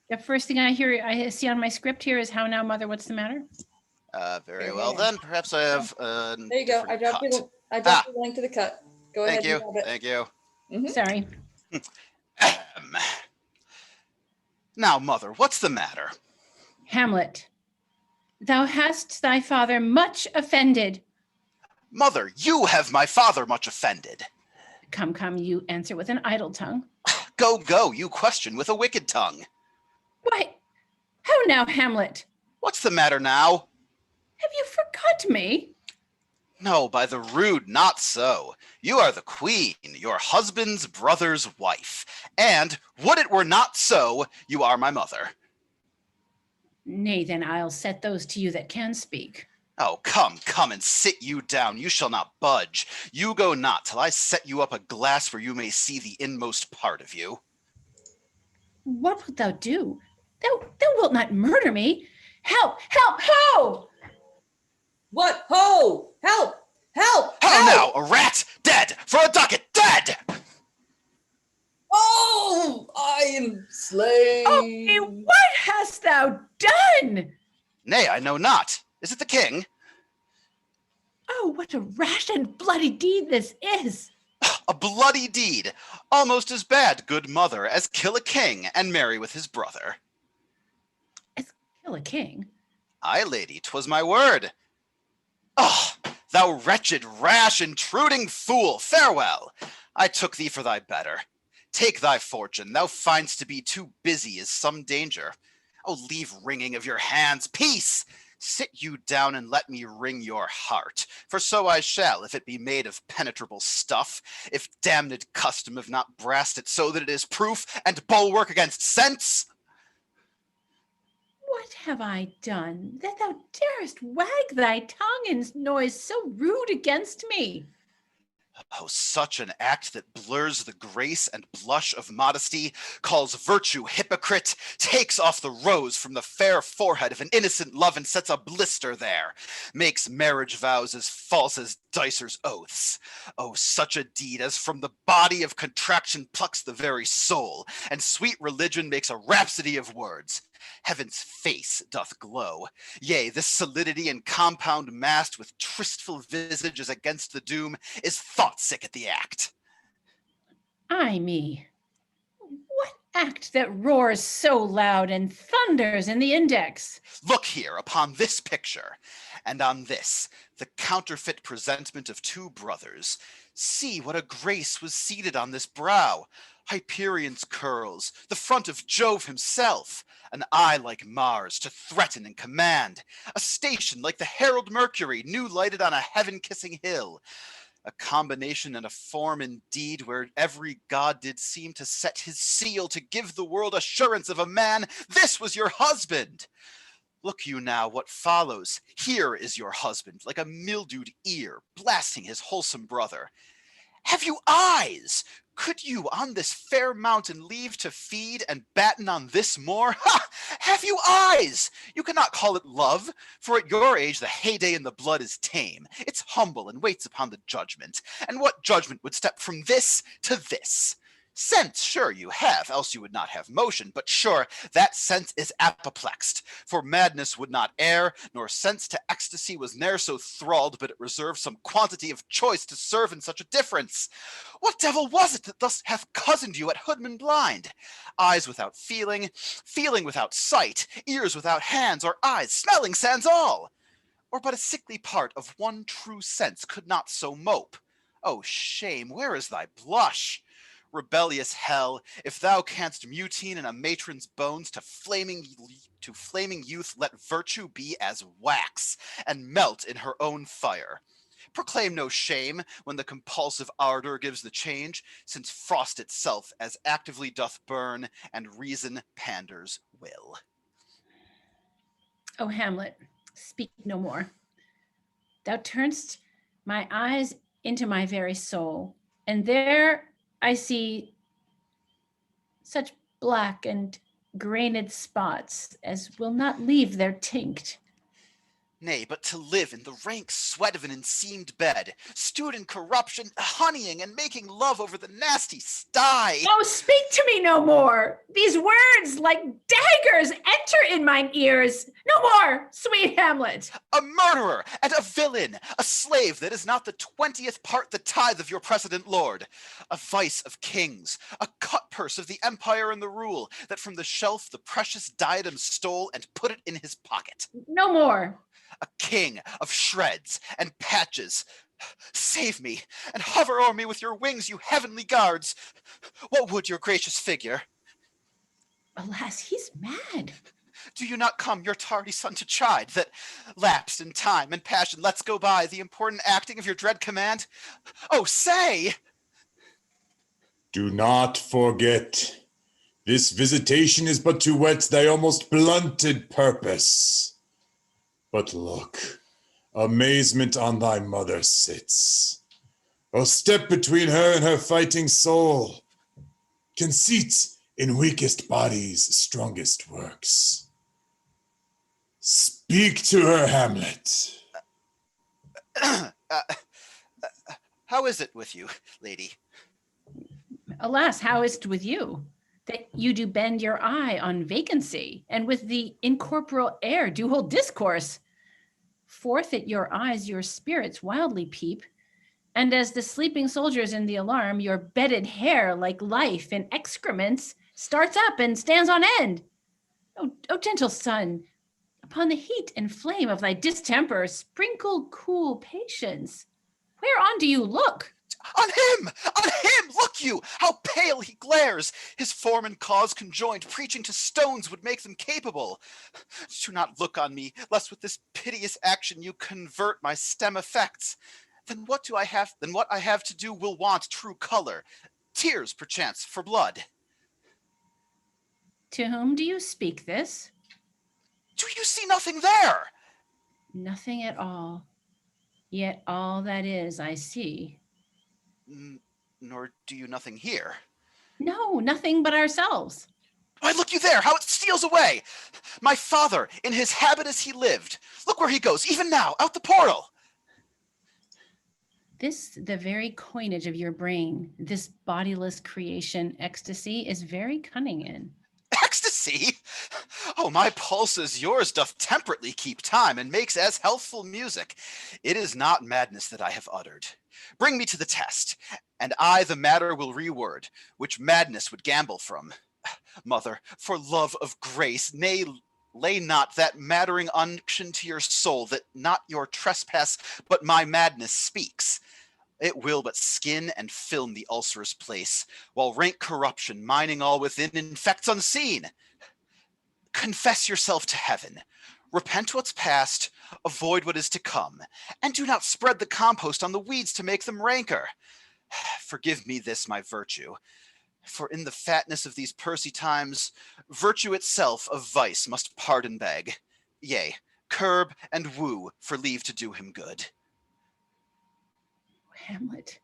The first thing I see on my script here is how now, mother, what's the matter? Very Here, well hang on. then. Perhaps I have There you go. I dropped cut. the link to the cut. Go Thank ahead you. and grab it. Thank you. Mhm. Sorry. Now, mother, what's the matter? Hamlet, thou hast thy father much offended. Mother, you have my father much offended. Come, come, you answer with an idle tongue. Go, go, you question with a wicked tongue. Why, how now, Hamlet? What's the matter now? Have you forgot me? No, by the rood, not so. You are the queen, your husband's brother's wife. And, would it were not so, you are my mother. Nay, then I'll set those to you that can speak. Oh, come, come, and sit you down. You shall not budge. You go not till I set you up a glass where you may see the inmost part of you. What wilt thou do? Thou wilt not murder me. Help, help, ho! What? Ho! Help! Help! How Help! now, a rat, dead, for a ducat, dead! Oh, I am slain. Oh, me, what hast thou done? Nay, I know not. Is it the king? Oh, what a rash and bloody deed this is. A bloody deed, almost as bad, good mother, as kill a king and marry with his brother. As kill a king? Aye, lady, 'twas my word. Oh, thou wretched, rash, intruding fool, farewell. I took thee for thy better. Take thy fortune, thou find'st to be too busy is some danger. Oh, leave wringing of your hands, peace! Sit you down and let me wring your heart, for so I shall, if it be made of penetrable stuff, if damned custom have not brassed it so that it is proof and bulwark against sense. What have I done that thou darest wag thy tongue in noise so rude against me? Oh, such an act that blurs the grace and blush of modesty, calls virtue hypocrite, takes off the rose from the fair forehead of an innocent love and sets a blister there, makes marriage vows as false as dicers' oaths. Oh, such a deed as from the body of contraction plucks the very soul, and sweet religion makes a rhapsody of words. Heaven's face doth glow. Yea, this solidity and compound massed with tristful visages against the doom is thought sick at the act. Ay me, what act that roars so loud and thunders in the index? Look here upon this picture, and on this, the counterfeit presentment of two brothers. See what a grace was seated on this brow. Hyperion's curls, the front of Jove himself, an eye like Mars to threaten and command, a station like the herald Mercury, new lighted on a heaven-kissing hill, a combination and a form indeed where every god did seem to set his seal to give the world assurance of a man. This was your husband. Look you now what follows. Here is your husband, like a mildewed ear, blasting his wholesome brother. Have you eyes? Could you on this fair mountain leave to feed and batten on this moor? Ha! Have you eyes? You cannot call it love, for at your age the heyday in the blood is tame. It's humble and waits upon the judgment. And what judgment would step from this to this? Sense, sure you have, else you would not have motion, but sure, that sense is apoplexed, for madness would not err, nor sense to ecstasy was ne'er so thralled, but it reserved some quantity of choice to serve in such a difference. What devil was it that thus hath cozened you at hoodman blind? Eyes without feeling, feeling without sight, ears without hands or eyes, smelling sans all? Or but a sickly part of one true sense could not so mope? Oh shame, where is thy blush? Rebellious hell, if thou canst mutine in a matron's bones to flaming youth, let virtue be as wax, and melt in her own fire. Proclaim no shame when the compulsive ardor gives the change, since frost itself as actively doth burn, and reason panders will. O Hamlet, speak no more. Thou turn'st my eyes into my very soul, and there I see such black and grained spots as will not leave their tinct. Nay, but to live in the rank sweat of an enseamed bed, stewed in corruption, honeying and making love over the nasty sty. Oh, speak to me no more. These words like daggers enter in mine ears. No more, sweet Hamlet. A murderer and a villain, a slave that is not the 20th part the tithe of your precedent lord, a vice of kings, a cut-purse of the empire and the rule, that from the shelf the precious diadem stole and put it in his pocket. No more. A king of shreds and patches. Save me, and hover o'er me with your wings, you heavenly guards. What would your gracious figure? Alas, he's mad. Do you not come your tardy son to chide, that, lapsed in time and passion, lets go by the important acting of your dread command? Oh, say! Do not forget, this visitation is but to whet thy almost blunted purpose. But look, amazement on thy mother sits. Oh, step between her and her fighting soul. Conceit in weakest bodies, strongest works. Speak to her, Hamlet. How is it with you, lady? Alas, how is't with you? That you do bend your eye on vacancy, and with the incorporeal air do hold discourse. Forth at your eyes your spirits wildly peep, and as the sleeping soldiers in the alarm, your bedded hair, like life in excrements, starts up and stands on end. O gentle sun, upon the heat and flame of thy distemper, sprinkle cool patience. Whereon do you look? On him! On him! Look you, how pale he glares! His form and cause conjoined, preaching to stones would make them capable. Do not look on me, lest with this piteous action you convert my stem effects. Then what I have to do will want true color, tears perchance for blood. To whom do you speak this? Do you see nothing there? Nothing at all. Yet all that is I see. Nor do you nothing here. No, nothing but ourselves. Why, look you there, how it steals away! My father, in his habit as he lived. Look where he goes, even now, out the portal. This, the very coinage of your brain, this bodiless creation ecstasy is very cunning in. Ecstasy? Oh, my pulses, yours doth temperately keep time, and makes as healthful music. It is not madness that I have uttered. Bring me to the test, and I the matter will reword, which madness would gamble from. Mother, for love of grace, nay, lay not that mattering unction to your soul, that not your trespass, but my madness speaks. It will but skin and film the ulcerous place, while rank corruption, mining all within, infects unseen. Confess yourself to heaven. Repent what's past, avoid what is to come, and do not spread the compost on the weeds to make them rancor. Forgive me this, my virtue, for in the fatness of these pursy times, virtue itself of vice must pardon beg, yea, curb and woo for leave to do him good. Hamlet,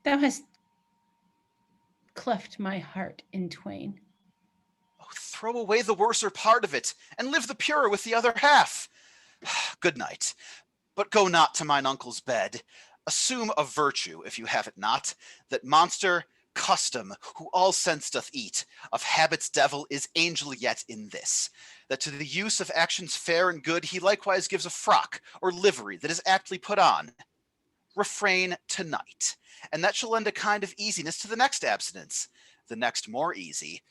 thou hast cleft my heart in twain. Oh, throw away the worser part of it, and live the purer with the other half. Good night, but go not to mine uncle's bed. Assume a virtue, if you have it not, that monster custom, who all sense doth eat, of habits devil is angel yet in this, that to the use of actions fair and good he likewise gives a frock or livery that is aptly put on. Refrain tonight, and that shall lend a kind of easiness to the next abstinence, the next more easy,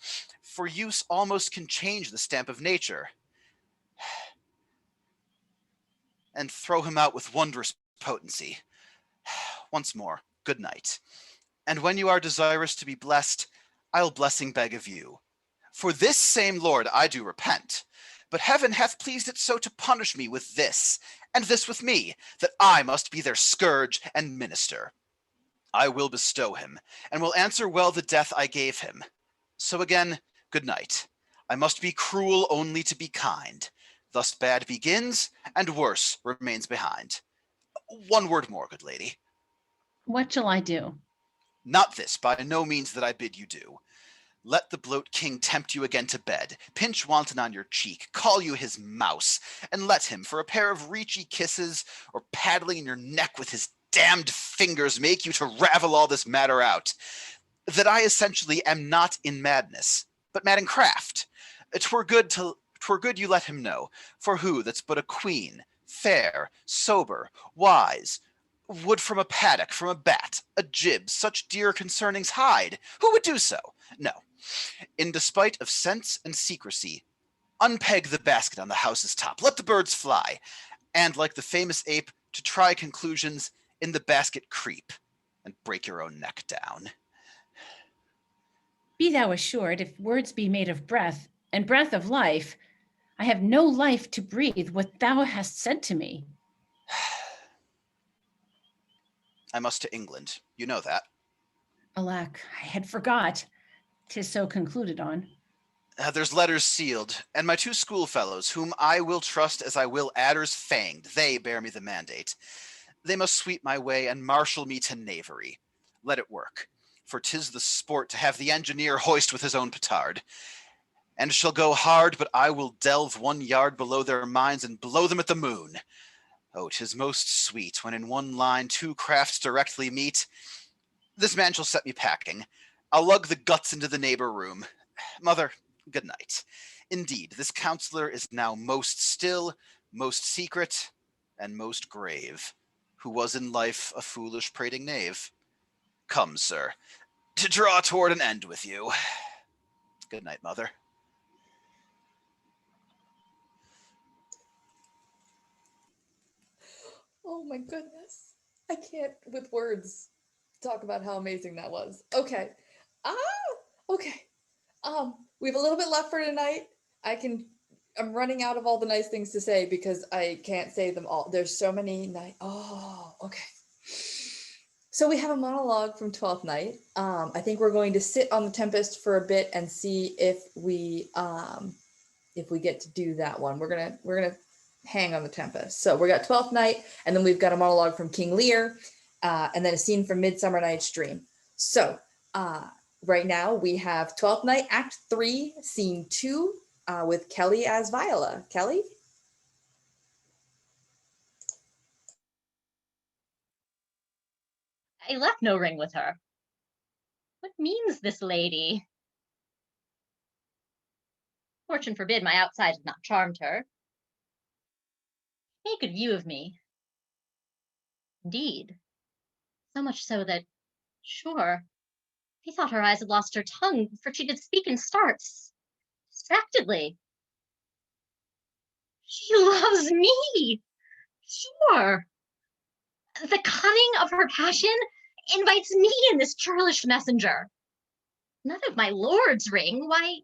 for use almost can change the stamp of nature, and throw him out with wondrous potency. Once more, good night. And when you are desirous to be blessed, I'll blessing beg of you. For this same Lord I do repent, but heaven hath pleased it so to punish me with this, and this with me, that I must be their scourge and minister. I will bestow him, and will answer well the death I gave him. So again, good night. I must be cruel only to be kind. Thus bad begins, and worse remains behind. One word more, good lady. What shall I do? Not this, by no means that I bid you do. Let the bloat king tempt you again to bed, pinch wanton on your cheek, call you his mouse, and let him, for a pair of reechy kisses, or paddling in your neck with his damned fingers, make you to ravel all this matter out. That I essentially am not in madness, but mad in craft. 'Twere good you let him know, for who that's but a queen, fair, sober, wise, would from a paddock, from a bat, a jib, such dear concernings hide? Who would do so? No. In despite of sense and secrecy, unpeg the basket on the house's top, let the birds fly, and like the famous ape, to try conclusions, in the basket creep, and break your own neck down. Be thou assured, if words be made of breath, and breath of life, I have no life to breathe what thou hast said to me. I must to England, you know that. Alack, I had forgot. 'Tis so concluded on. There's letters sealed, and my two schoolfellows, whom I will trust as I will adders fanged, they bear me the mandate. They must sweep my way and marshal me to knavery. Let it work, for 'tis the sport to have the engineer hoist with his own petard. And shall go hard, but I will delve 1 yard below their minds and blow them at the moon. Oh, 'tis most sweet when in one line 2 crafts directly meet. This man shall set me packing. I'll lug the guts into the neighbor room. Mother, good night. Indeed, this counselor is now most still, most secret, and most grave, who was in life a foolish prating knave. Come, sir, to draw toward an end with you. Good night, mother. Oh my goodness. I can't with words. talk about how amazing that was. Okay. Okay. We have a little bit left for tonight. I'm running out of all the nice things to say because I can't say them all. There's so many okay. So we have a monologue from 12th night. I think we're going to sit on the Tempest for a bit and see if we get to do that one. We're gonna hang on the Tempest. So we got 12th night, and then we've got a monologue from King Lear, and then a scene from Midsummer Night's Dream. So right now we have 12th night, Act 3, Scene 2, with Kelly as Viola. Kelly? I left no ring with her. What means this lady? Fortune forbid my outside had not charmed her. She made good view of me. Indeed. So much so that, sure, I thought her eyes had lost her tongue, for she did speak in starts, distractedly. She loves me! Sure. The cunning of her passion invites me in this churlish messenger. None of my lord's ring, why,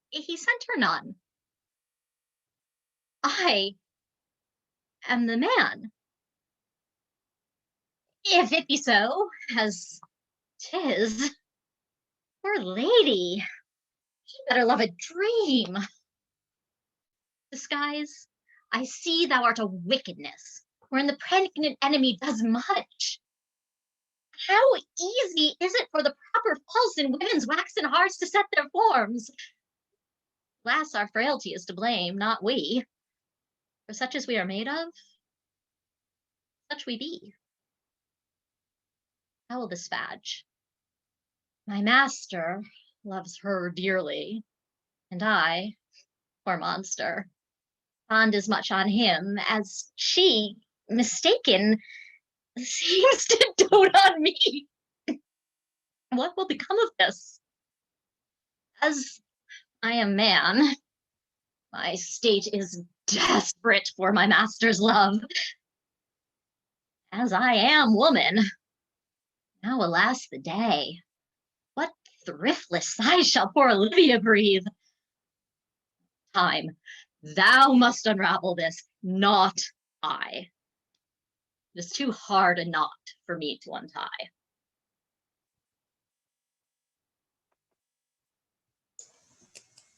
he sent her none. I am the man. If it be so, as 'tis, poor lady, she better love a dream. Disguise, I see thou art a wickedness, wherein the pregnant enemy does much. How easy is it for the proper pulse in women's waxen hearts to set their forms? Alas, our frailty is to blame, not we. For such as we are made of, such we be. How will this fadge? My master loves her dearly, and I, poor monster, fond as much on him as she, mistaken, seems to dote on me. What will become of this? As I am man, my state is desperate for my master's love. As I am woman, now alas the day, what thriftless sighs shall poor Olivia breathe? Time, thou must unravel this, not I. It is too hard a knot for me to untie.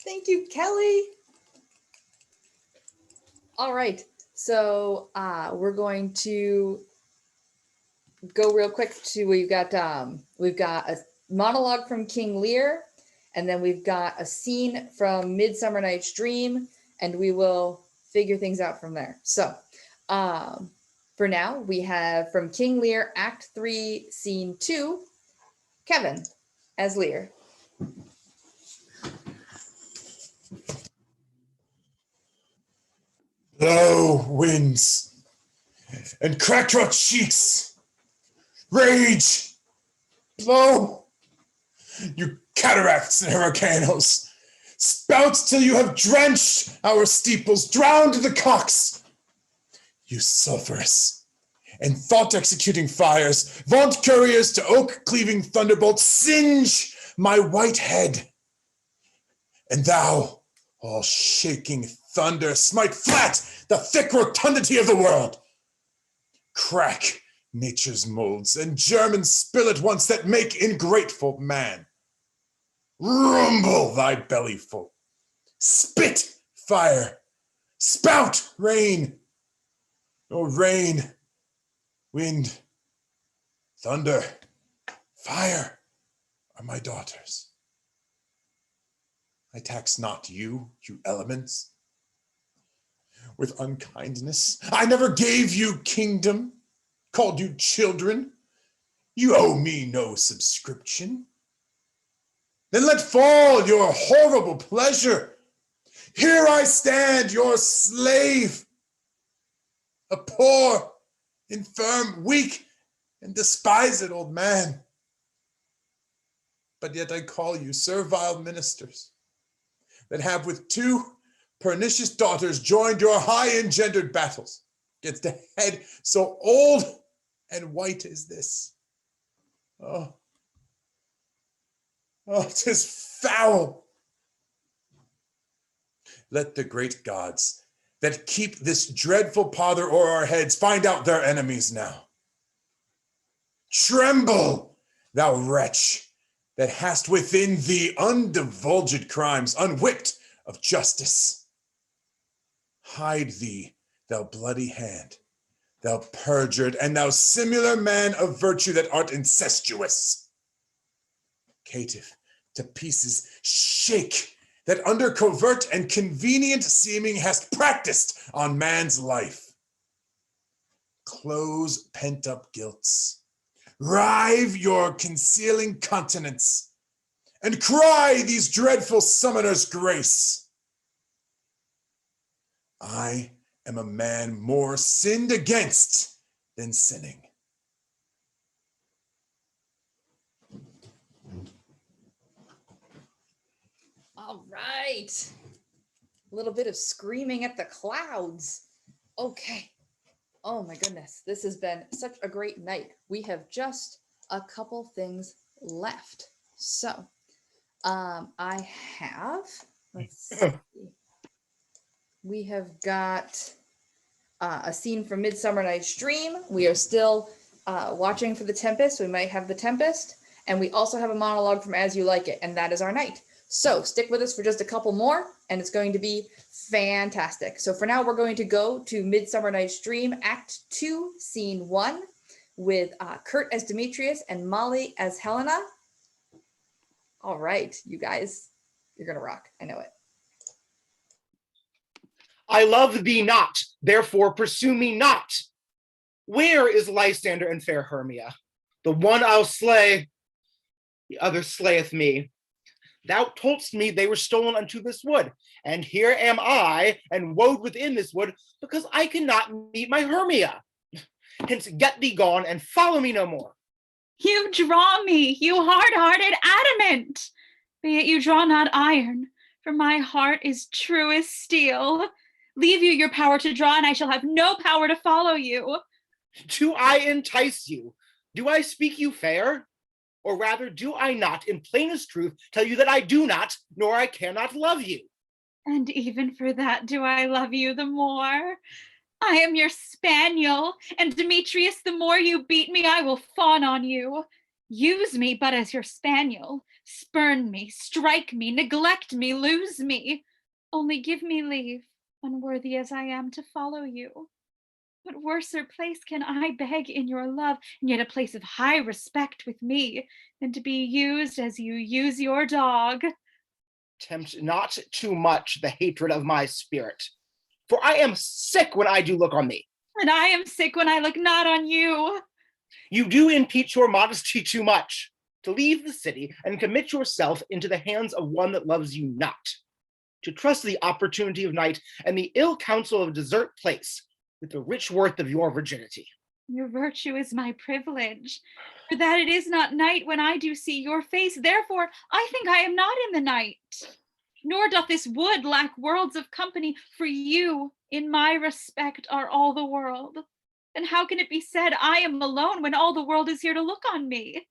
Thank you, Kelly. All right, so we're going to go real quick to we've got a monologue from King Lear, and then we've got a scene from Midsummer Night's Dream, and we will figure things out from there. So for now, we have from King Lear, Act 3, Scene 2, Kevin as Lear. Blow winds and crack your cheeks. Rage, blow, you cataracts and hurricanes. Spout till you have drenched our steeples, drowned the cocks. You sulphurous and thought-executing fires, vaunt couriers to oak-cleaving thunderbolts, singe my white head. And thou, all shaking thunder, smite flat the thick rotundity of the world. Crack nature's molds and German spill at once that make ingrateful man. Rumble thy belly full. Spit fire. Spout rain. O rain, wind, thunder, fire are my daughters. I tax not you, you elements, with unkindness. I never gave you kingdom, called you children. You owe me no subscription. Then let fall your horrible pleasure. Here I stand, your slave, a poor, infirm, weak, and despised old man. But yet I call you servile ministers that have with 2 pernicious daughters joined your high engendered battles against a head so old and white as this. Oh, oh, 'tis foul. Let the great gods that keep this dreadful pother o'er our heads find out their enemies now. Tremble, thou wretch, that hast within thee undivulged crimes, unwhipped of justice. Hide thee, thou bloody hand, thou perjured and thou similar man of virtue that art incestuous. Caitiff, to pieces shake, that under covert and convenient seeming hast practiced on man's life. Close pent-up guilts, rive your concealing continence, and cry these dreadful summoners grace. I am a man more sinned against than sinning. All right. A little bit of screaming at the clouds. Okay. Oh my goodness. This has been such a great night. We have just a couple things left. So, I have, let's see. We have got a scene from Midsummer Night's Dream. We are still watching for the Tempest. We might have the Tempest. And we also have a monologue from As You Like It, and that is our night. So stick with us for just a couple more, and it's going to be fantastic. So for now, we're going to go to Midsummer Night's Dream, Act 2, Scene 1, with Kurt as Demetrius and Molly as Helena. All right, you guys, you're going to rock. I know it. I love thee not, therefore pursue me not. Where is Lysander and fair Hermia? The one I'll slay, the other slayeth me. Thou toldst me they were stolen unto this wood, and here am I, and woed within this wood, because I cannot meet my Hermia. Hence get thee gone, and follow me no more. You draw me, you hard-hearted adamant. Be it you draw not iron, for my heart is true as steel. Leave you your power to draw, and I shall have no power to follow you. Do I entice you? Do I speak you fair? Or rather, do I not, in plainest truth, tell you that I do not, nor I cannot love you? And even for that do I love you the more. I am your spaniel, and Demetrius, the more you beat me, I will fawn on you. Use me but as your spaniel. Spurn me, strike me, neglect me, lose me. Only give me leave, unworthy as I am, to follow you. What worser place can I beg in your love, and yet a place of high respect with me, than to be used as you use your dog? Tempt not too much the hatred of my spirit, for I am sick when I do look on thee. And I am sick when I look not on you. You do impeach your modesty too much, to leave the city and commit yourself into the hands of one that loves you not, to trust the opportunity of night and the ill counsel of a desert place with the rich worth of your virginity. Your virtue is my privilege, for that it is not night when I do see your face. Therefore, I think I am not in the night. Nor doth this wood lack worlds of company, for you, in my respect, are all the world. Then how can it be said I am alone when all the world is here to look on me?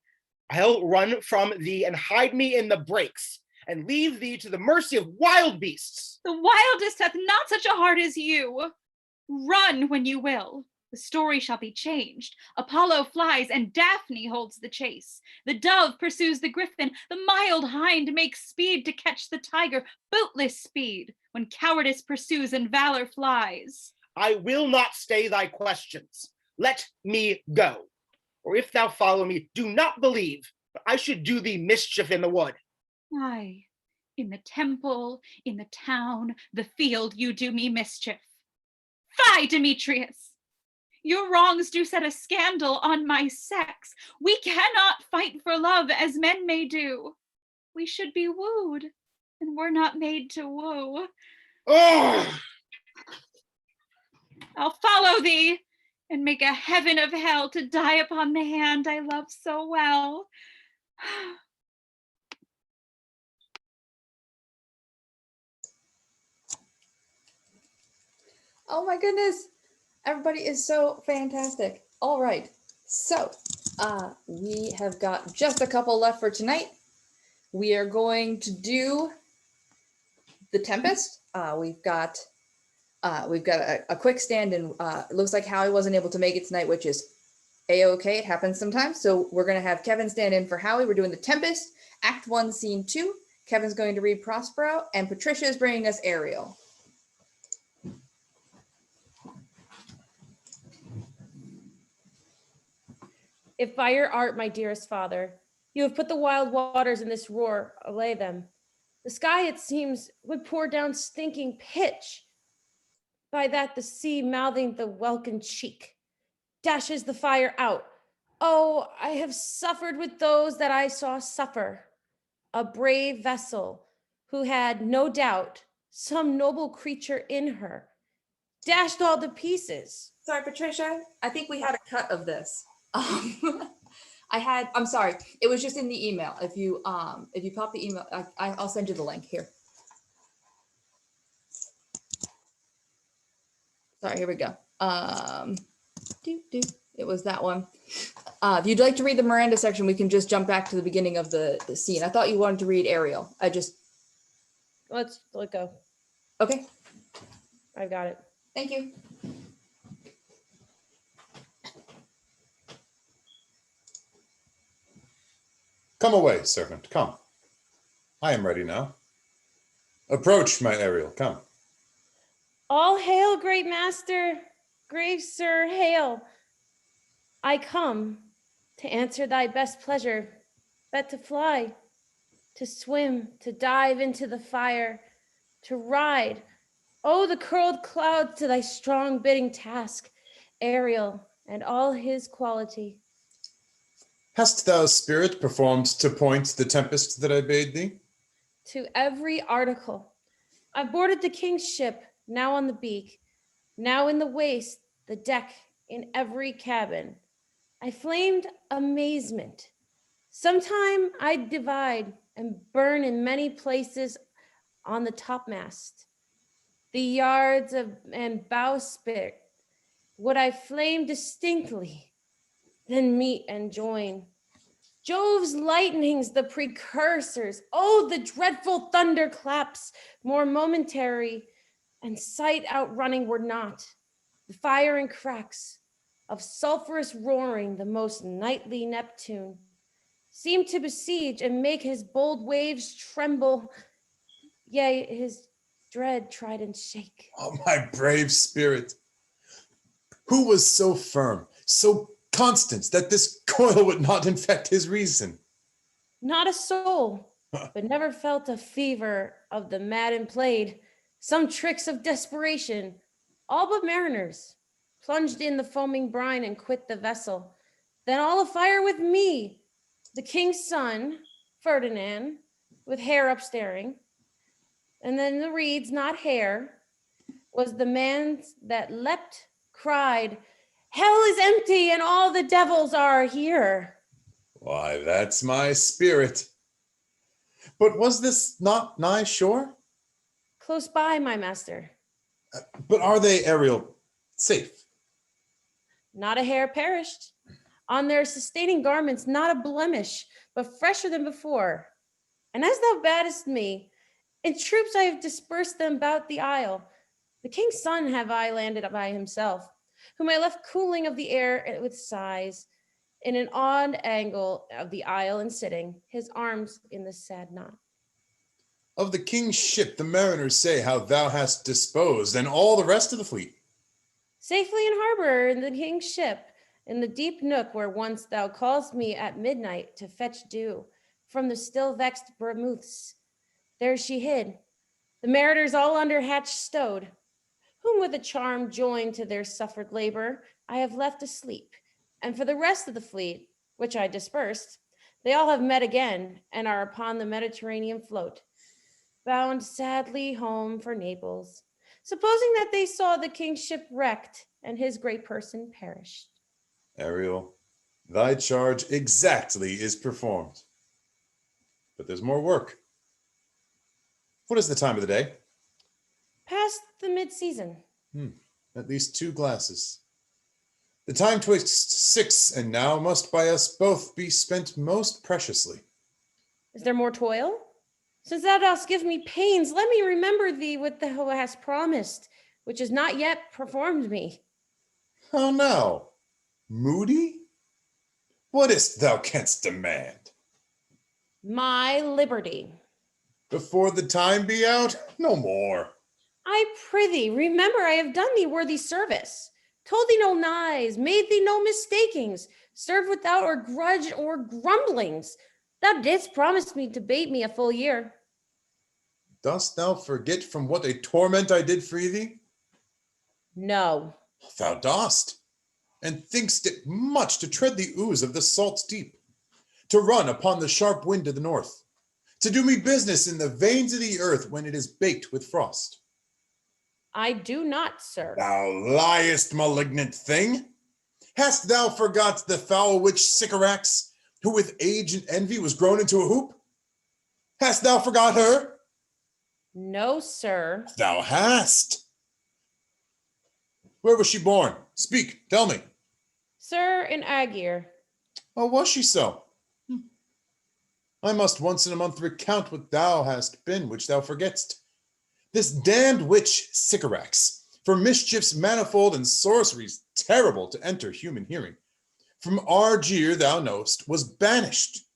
I'll run from thee and hide me in the brakes, and leave thee to the mercy of wild beasts. The wildest hath not such a heart as you. Run when you will. The story shall be changed. Apollo flies, and Daphne holds the chase. The dove pursues the griffin. The mild hind makes speed to catch the tiger, bootless speed, when cowardice pursues and valor flies. I will not stay thy questions. Let me go. Or if thou follow me, do not believe, but I should do thee mischief in the wood. Aye, in the temple, in the town, the field, you do me mischief. Fie, Demetrius! Your wrongs do set a scandal on my sex. We cannot fight for love as men may do. We should be wooed, and we're not made to woo. Oh! I'll follow thee, and make a heaven of hell to die upon the hand I love so well. Oh my goodness. Everybody is so fantastic. All right. So We have got just a couple left for tonight. We are going to do the Tempest. We've got a quick stand, and it looks like Howie wasn't able to make it tonight, which is a-okay. It happens sometimes. So we're going to have Kevin stand in for Howie. We're doing the Tempest, Act 1, Scene 2. Kevin's going to read Prospero, and Patricia is bringing us Ariel. If by your art, my dearest father, you have put the wild waters in this roar, allay them. The sky, it seems, would pour down stinking pitch. By that the sea, mouthing the welkin cheek, dashes the fire out. Oh, I have suffered with those that I saw suffer. A brave vessel who had, no doubt, some noble creature in her, dashed all to pieces. Sorry, Patricia. I think we had a cut of this. I'm sorry. It was just in the email. If you pop the email, I'll send you the link here. Sorry, here we go. It was that one. If you'd like to read the Miranda section, we can just jump back to the beginning of the scene. I thought you wanted to read Ariel. Let's let go. Okay. I've got it. Thank you. Come away, servant, come. I am ready now. Approach, my Ariel, come. All hail, great master, grave sir, hail. I come to answer thy best pleasure, but to fly, to swim, to dive into the fire, to ride. Oh, the curled clouds to thy strong bidding task, Ariel and all his quality. Hast thou, spirit, performed to point the tempest that I bade thee? To every article. I've boarded the king's ship, now on the beak, now in the waist, the deck, in every cabin. I flamed amazement. Sometime I divide and burn in many places on the topmast. The yards of and bowsprit would I flame distinctly, then meet and join. Jove's lightnings, the precursors. Oh, the dreadful thunderclaps, more momentary, and sight outrunning were not. The fire and cracks of sulphurous roaring, the most nightly Neptune, seemed to besiege and make his bold waves tremble, yea, his dread trident shake. Oh, my brave spirit! Who was so firm, so constant, that this coil would not infect his reason? Not a soul, but never felt a fever of the mad and played, some tricks of desperation, all but mariners, plunged in the foaming brine and quit the vessel. Then all afire with me, the king's son, Ferdinand, with hair upstaring. And then the reeds, not hair, was the man that leapt, cried, hell is empty and all the devils are here. Why, that's my spirit. But was this not nigh shore? Close by, my master. But are they, Ariel, safe? Not a hair perished. On their sustaining garments, not a blemish, but fresher than before. And as thou badest me, in troops I have dispersed them about the isle. The king's son have I landed by himself, whom I left cooling of the air with sighs, in an odd angle of the isle and sitting, his arms in the sad knot. Of the king's ship the mariners say how thou hast disposed, and all the rest of the fleet. Safely in harbor in the king's ship, in the deep nook where once thou callest me at midnight to fetch dew from the still vexed Bermuths. There she hid, the mariners all under hatch stowed, whom with a charm joined to their suffered labor, I have left asleep. And for the rest of the fleet, which I dispersed, they all have met again and are upon the Mediterranean float, bound sadly home for Naples, supposing that they saw the king's ship wrecked and his great person perished. Ariel, thy charge exactly is performed. But there's more work. What is the time of the day? Past the mid-season. At least 2 glasses. The time twixt 6, and now must by us both be spent most preciously. Is there more toil? Since thou dost give me pains, let me remember thee what thou hast promised, which is not yet performed me. How now, moody? What is't thou canst demand? My liberty. Before the time be out? No more. I prithee, remember I have done thee worthy service, told thee no lies, made thee no mistakings, served without or grudge or grumblings. Thou didst promise me to bate me a full year. Dost thou forget from what a torment I did free thee? No. Thou dost, and think'st it much to tread the ooze of the salt deep, to run upon the sharp wind of the north, to do me business in the veins of the earth when it is baked with frost. I do not, sir. Thou liest, malignant thing! Hast thou forgot the foul witch Sycorax, who with age and envy was grown into a hoop? Hast thou forgot her? No, sir. Thou hast. Where was she born? Speak, tell me. Sir, in Agir. Oh, was she so? I must once in a month recount what thou hast been, which thou forgetst. This damned witch Sycorax, for mischiefs manifold and sorceries terrible to enter human hearing, from Argier, thou knowest, was banished.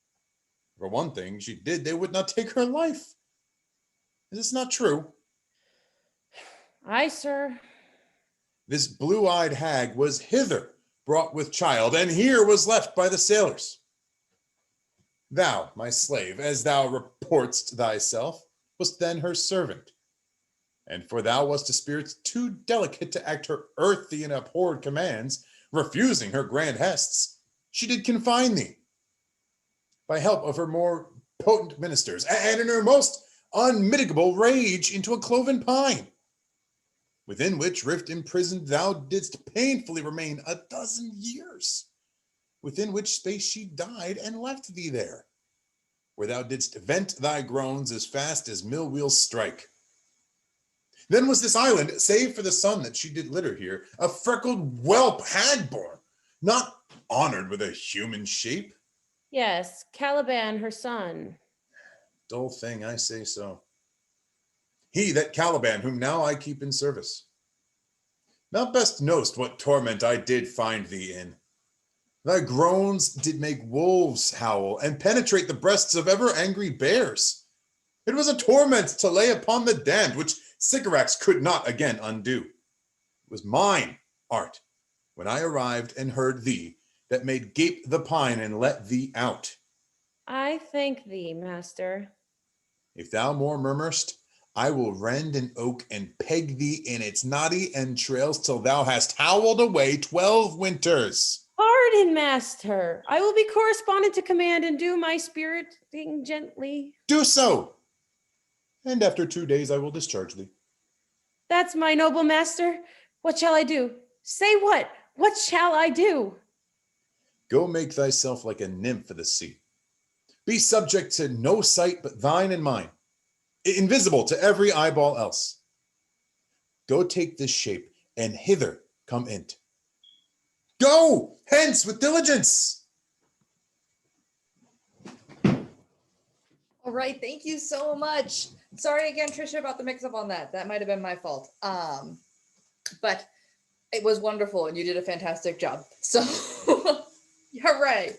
For one thing she did, they would not take her life. Is this not true? Aye, sir. This blue-eyed hag was hither brought with child, and here was left by the sailors. Thou, my slave, as thou reportst thyself, wast then her servant. And for thou wast a spirit too delicate to act her earthy and abhorred commands, refusing her grand hests, she did confine thee, by help of her more potent ministers, and in her most unmitigable rage into a cloven pine, within which rift imprisoned thou didst painfully remain 12 years, within which space she died and left thee there, where thou didst vent thy groans as fast as mill wheels strike. Then was this island, save for the son that she did litter here, a freckled whelp hag-born, not honored with a human shape. Yes, Caliban, her son. Dull thing, I say so. He, that Caliban, whom now I keep in service. Thou best know'st what torment I did find thee in. Thy groans did make wolves howl, and penetrate the breasts of ever angry bears. It was a torment to lay upon the damned, which Sycorax could not again undo. It was mine art, when I arrived and heard thee, that made gape the pine and let thee out. I thank thee, master. If thou more murmurst, I will rend an oak and peg thee in its knotty entrails till thou hast howled away 12 winters. Pardon, master. I will be correspondent to command and do my spiriting gently. Do so, and after 2 days I will discharge thee. That's my noble master. What shall I do? Say what? What shall I do? Go make thyself like a nymph of the sea. Be subject to no sight but thine and mine, invisible to every eyeball else. Go take this shape, and hither come in't. Go hence with diligence. All right, thank you so much. Sorry again, Trisha, about the mix-up on that. That might have been my fault. But it was wonderful, and you did a fantastic job. So, you're right.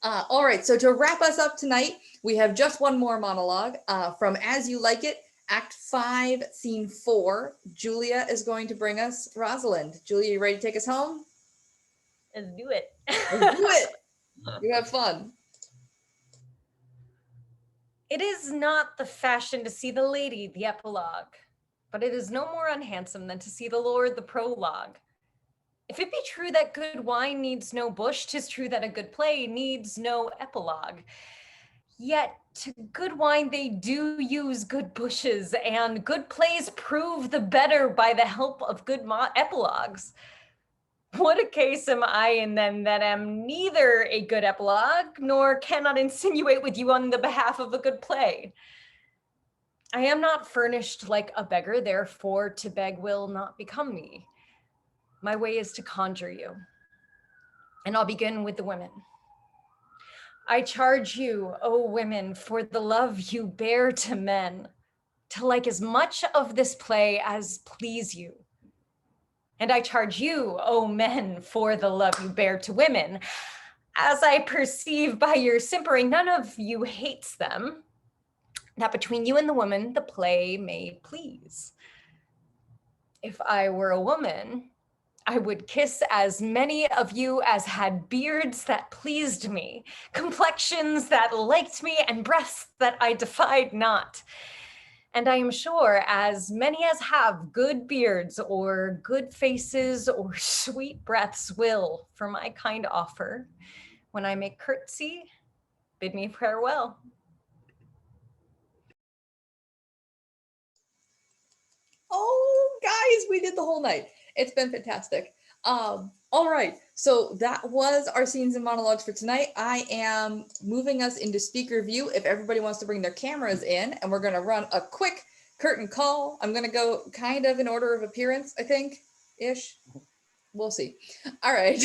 All right, so to wrap us up tonight, we have just one more monologue from As You Like It, Act 5, Scene 4. Julia is going to bring us Rosalind. Julia, you ready to take us home? Let's do it. Let's do it. You have fun. It is not the fashion to see the lady, the epilogue, but it is no more unhandsome than to see the lord, the prologue. If it be true that good wine needs no bush, 'tis true that a good play needs no epilogue. Yet to good wine they do use good bushes, and good plays prove the better by the help of good epilogues. What a case am I in then that am neither a good epilogue, nor cannot insinuate with you on the behalf of a good play. I am not furnished like a beggar, therefore to beg will not become me. My way is to conjure you. And I'll begin with the women. I charge you, O women, for the love you bear to men, to like as much of this play as please you. And I charge you, O men, for the love you bear to women, as I perceive by your simpering, none of you hates them, that between you and the woman, the play may please. If I were a woman, I would kiss as many of you as had beards that pleased me, complexions that liked me, and breasts that I defied not. And I am sure as many as have good beards or good faces or sweet breaths will, for my kind offer, when I make curtsy, bid me farewell. Oh, guys, we did the whole night. It's been fantastic. All right, so that was our scenes and monologues for tonight. I am moving us into speaker view if everybody wants to bring their cameras in, and we're going to run a quick curtain call. I'm going to go kind of in order of appearance, I think, ish. We'll see. All right.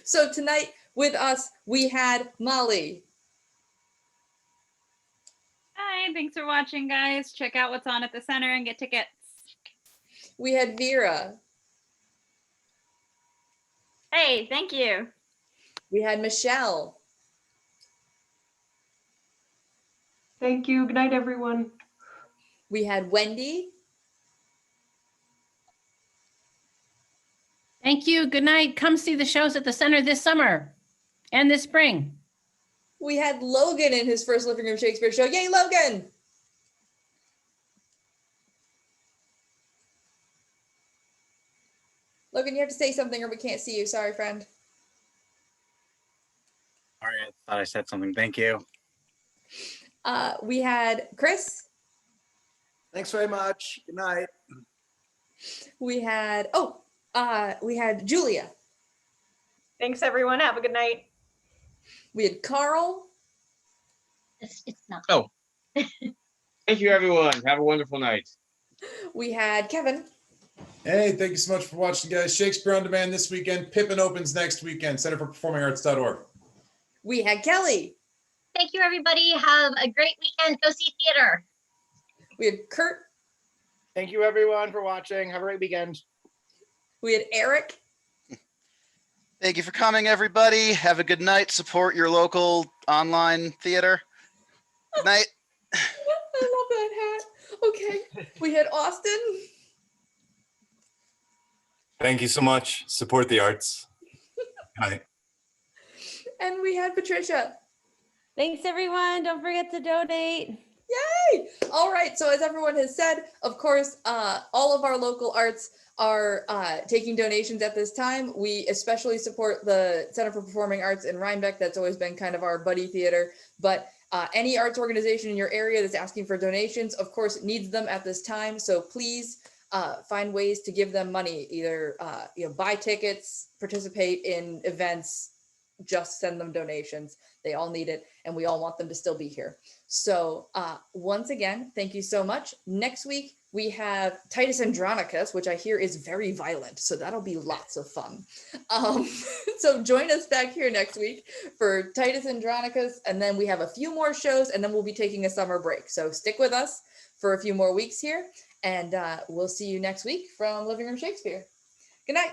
So tonight with us, we had Molly. Hi, thanks for watching, guys. Check out what's on at the center and get tickets. We had Vera. Hey, thank you. We had Michelle. Thank you. Good night, everyone. We had Wendy. Thank you. Good night. Come see the shows at the center this summer and this spring. We had Logan in his first Living Room Shakespeare show. Yay, Logan! Logan, you have to say something or we can't see you. Sorry, friend. All right, I thought I said something. Thank you. We had Chris. Thanks very much. Good night. We had, we had Julia. Thanks, everyone. Have a good night. We had Carl. It's not. Oh. Thank you, everyone. Have a wonderful night. We had Kevin. Hey, thank you so much for watching, guys. Shakespeare on Demand this weekend. Pippin opens next weekend. CenterForPerformingArts.org. We had Kelly. Thank you, everybody. Have a great weekend. Go see theater. We had Kurt. Thank you, everyone, for watching. Have a great weekend. We had Eric. Thank you for coming, everybody. Have a good night. Support your local online theater. Good night. I love that hat. Okay. We had Austin. Thank you so much. Support the arts. Hi. And we had Patricia. Thanks, everyone. Don't forget to donate. Yay! All right. So as everyone has said, of course, all of our local arts are taking donations at this time. We especially support the Center for Performing Arts in Rhinebeck. That's always been kind of our buddy theater. But any arts organization in your area that's asking for donations, of course, needs them at this time. So please find ways to give them money. Either buy tickets, participate in events, just send them donations. They all need it, and we all want them to still be here. So once again, thank you so much. Next week, we have Titus Andronicus, which I hear is very violent. So that'll be lots of fun. So join us back here next week for Titus Andronicus. And then we have a few more shows, and then we'll be taking a summer break. So stick with us for a few more weeks here. And we'll see you next week from Living Room Shakespeare. Good night.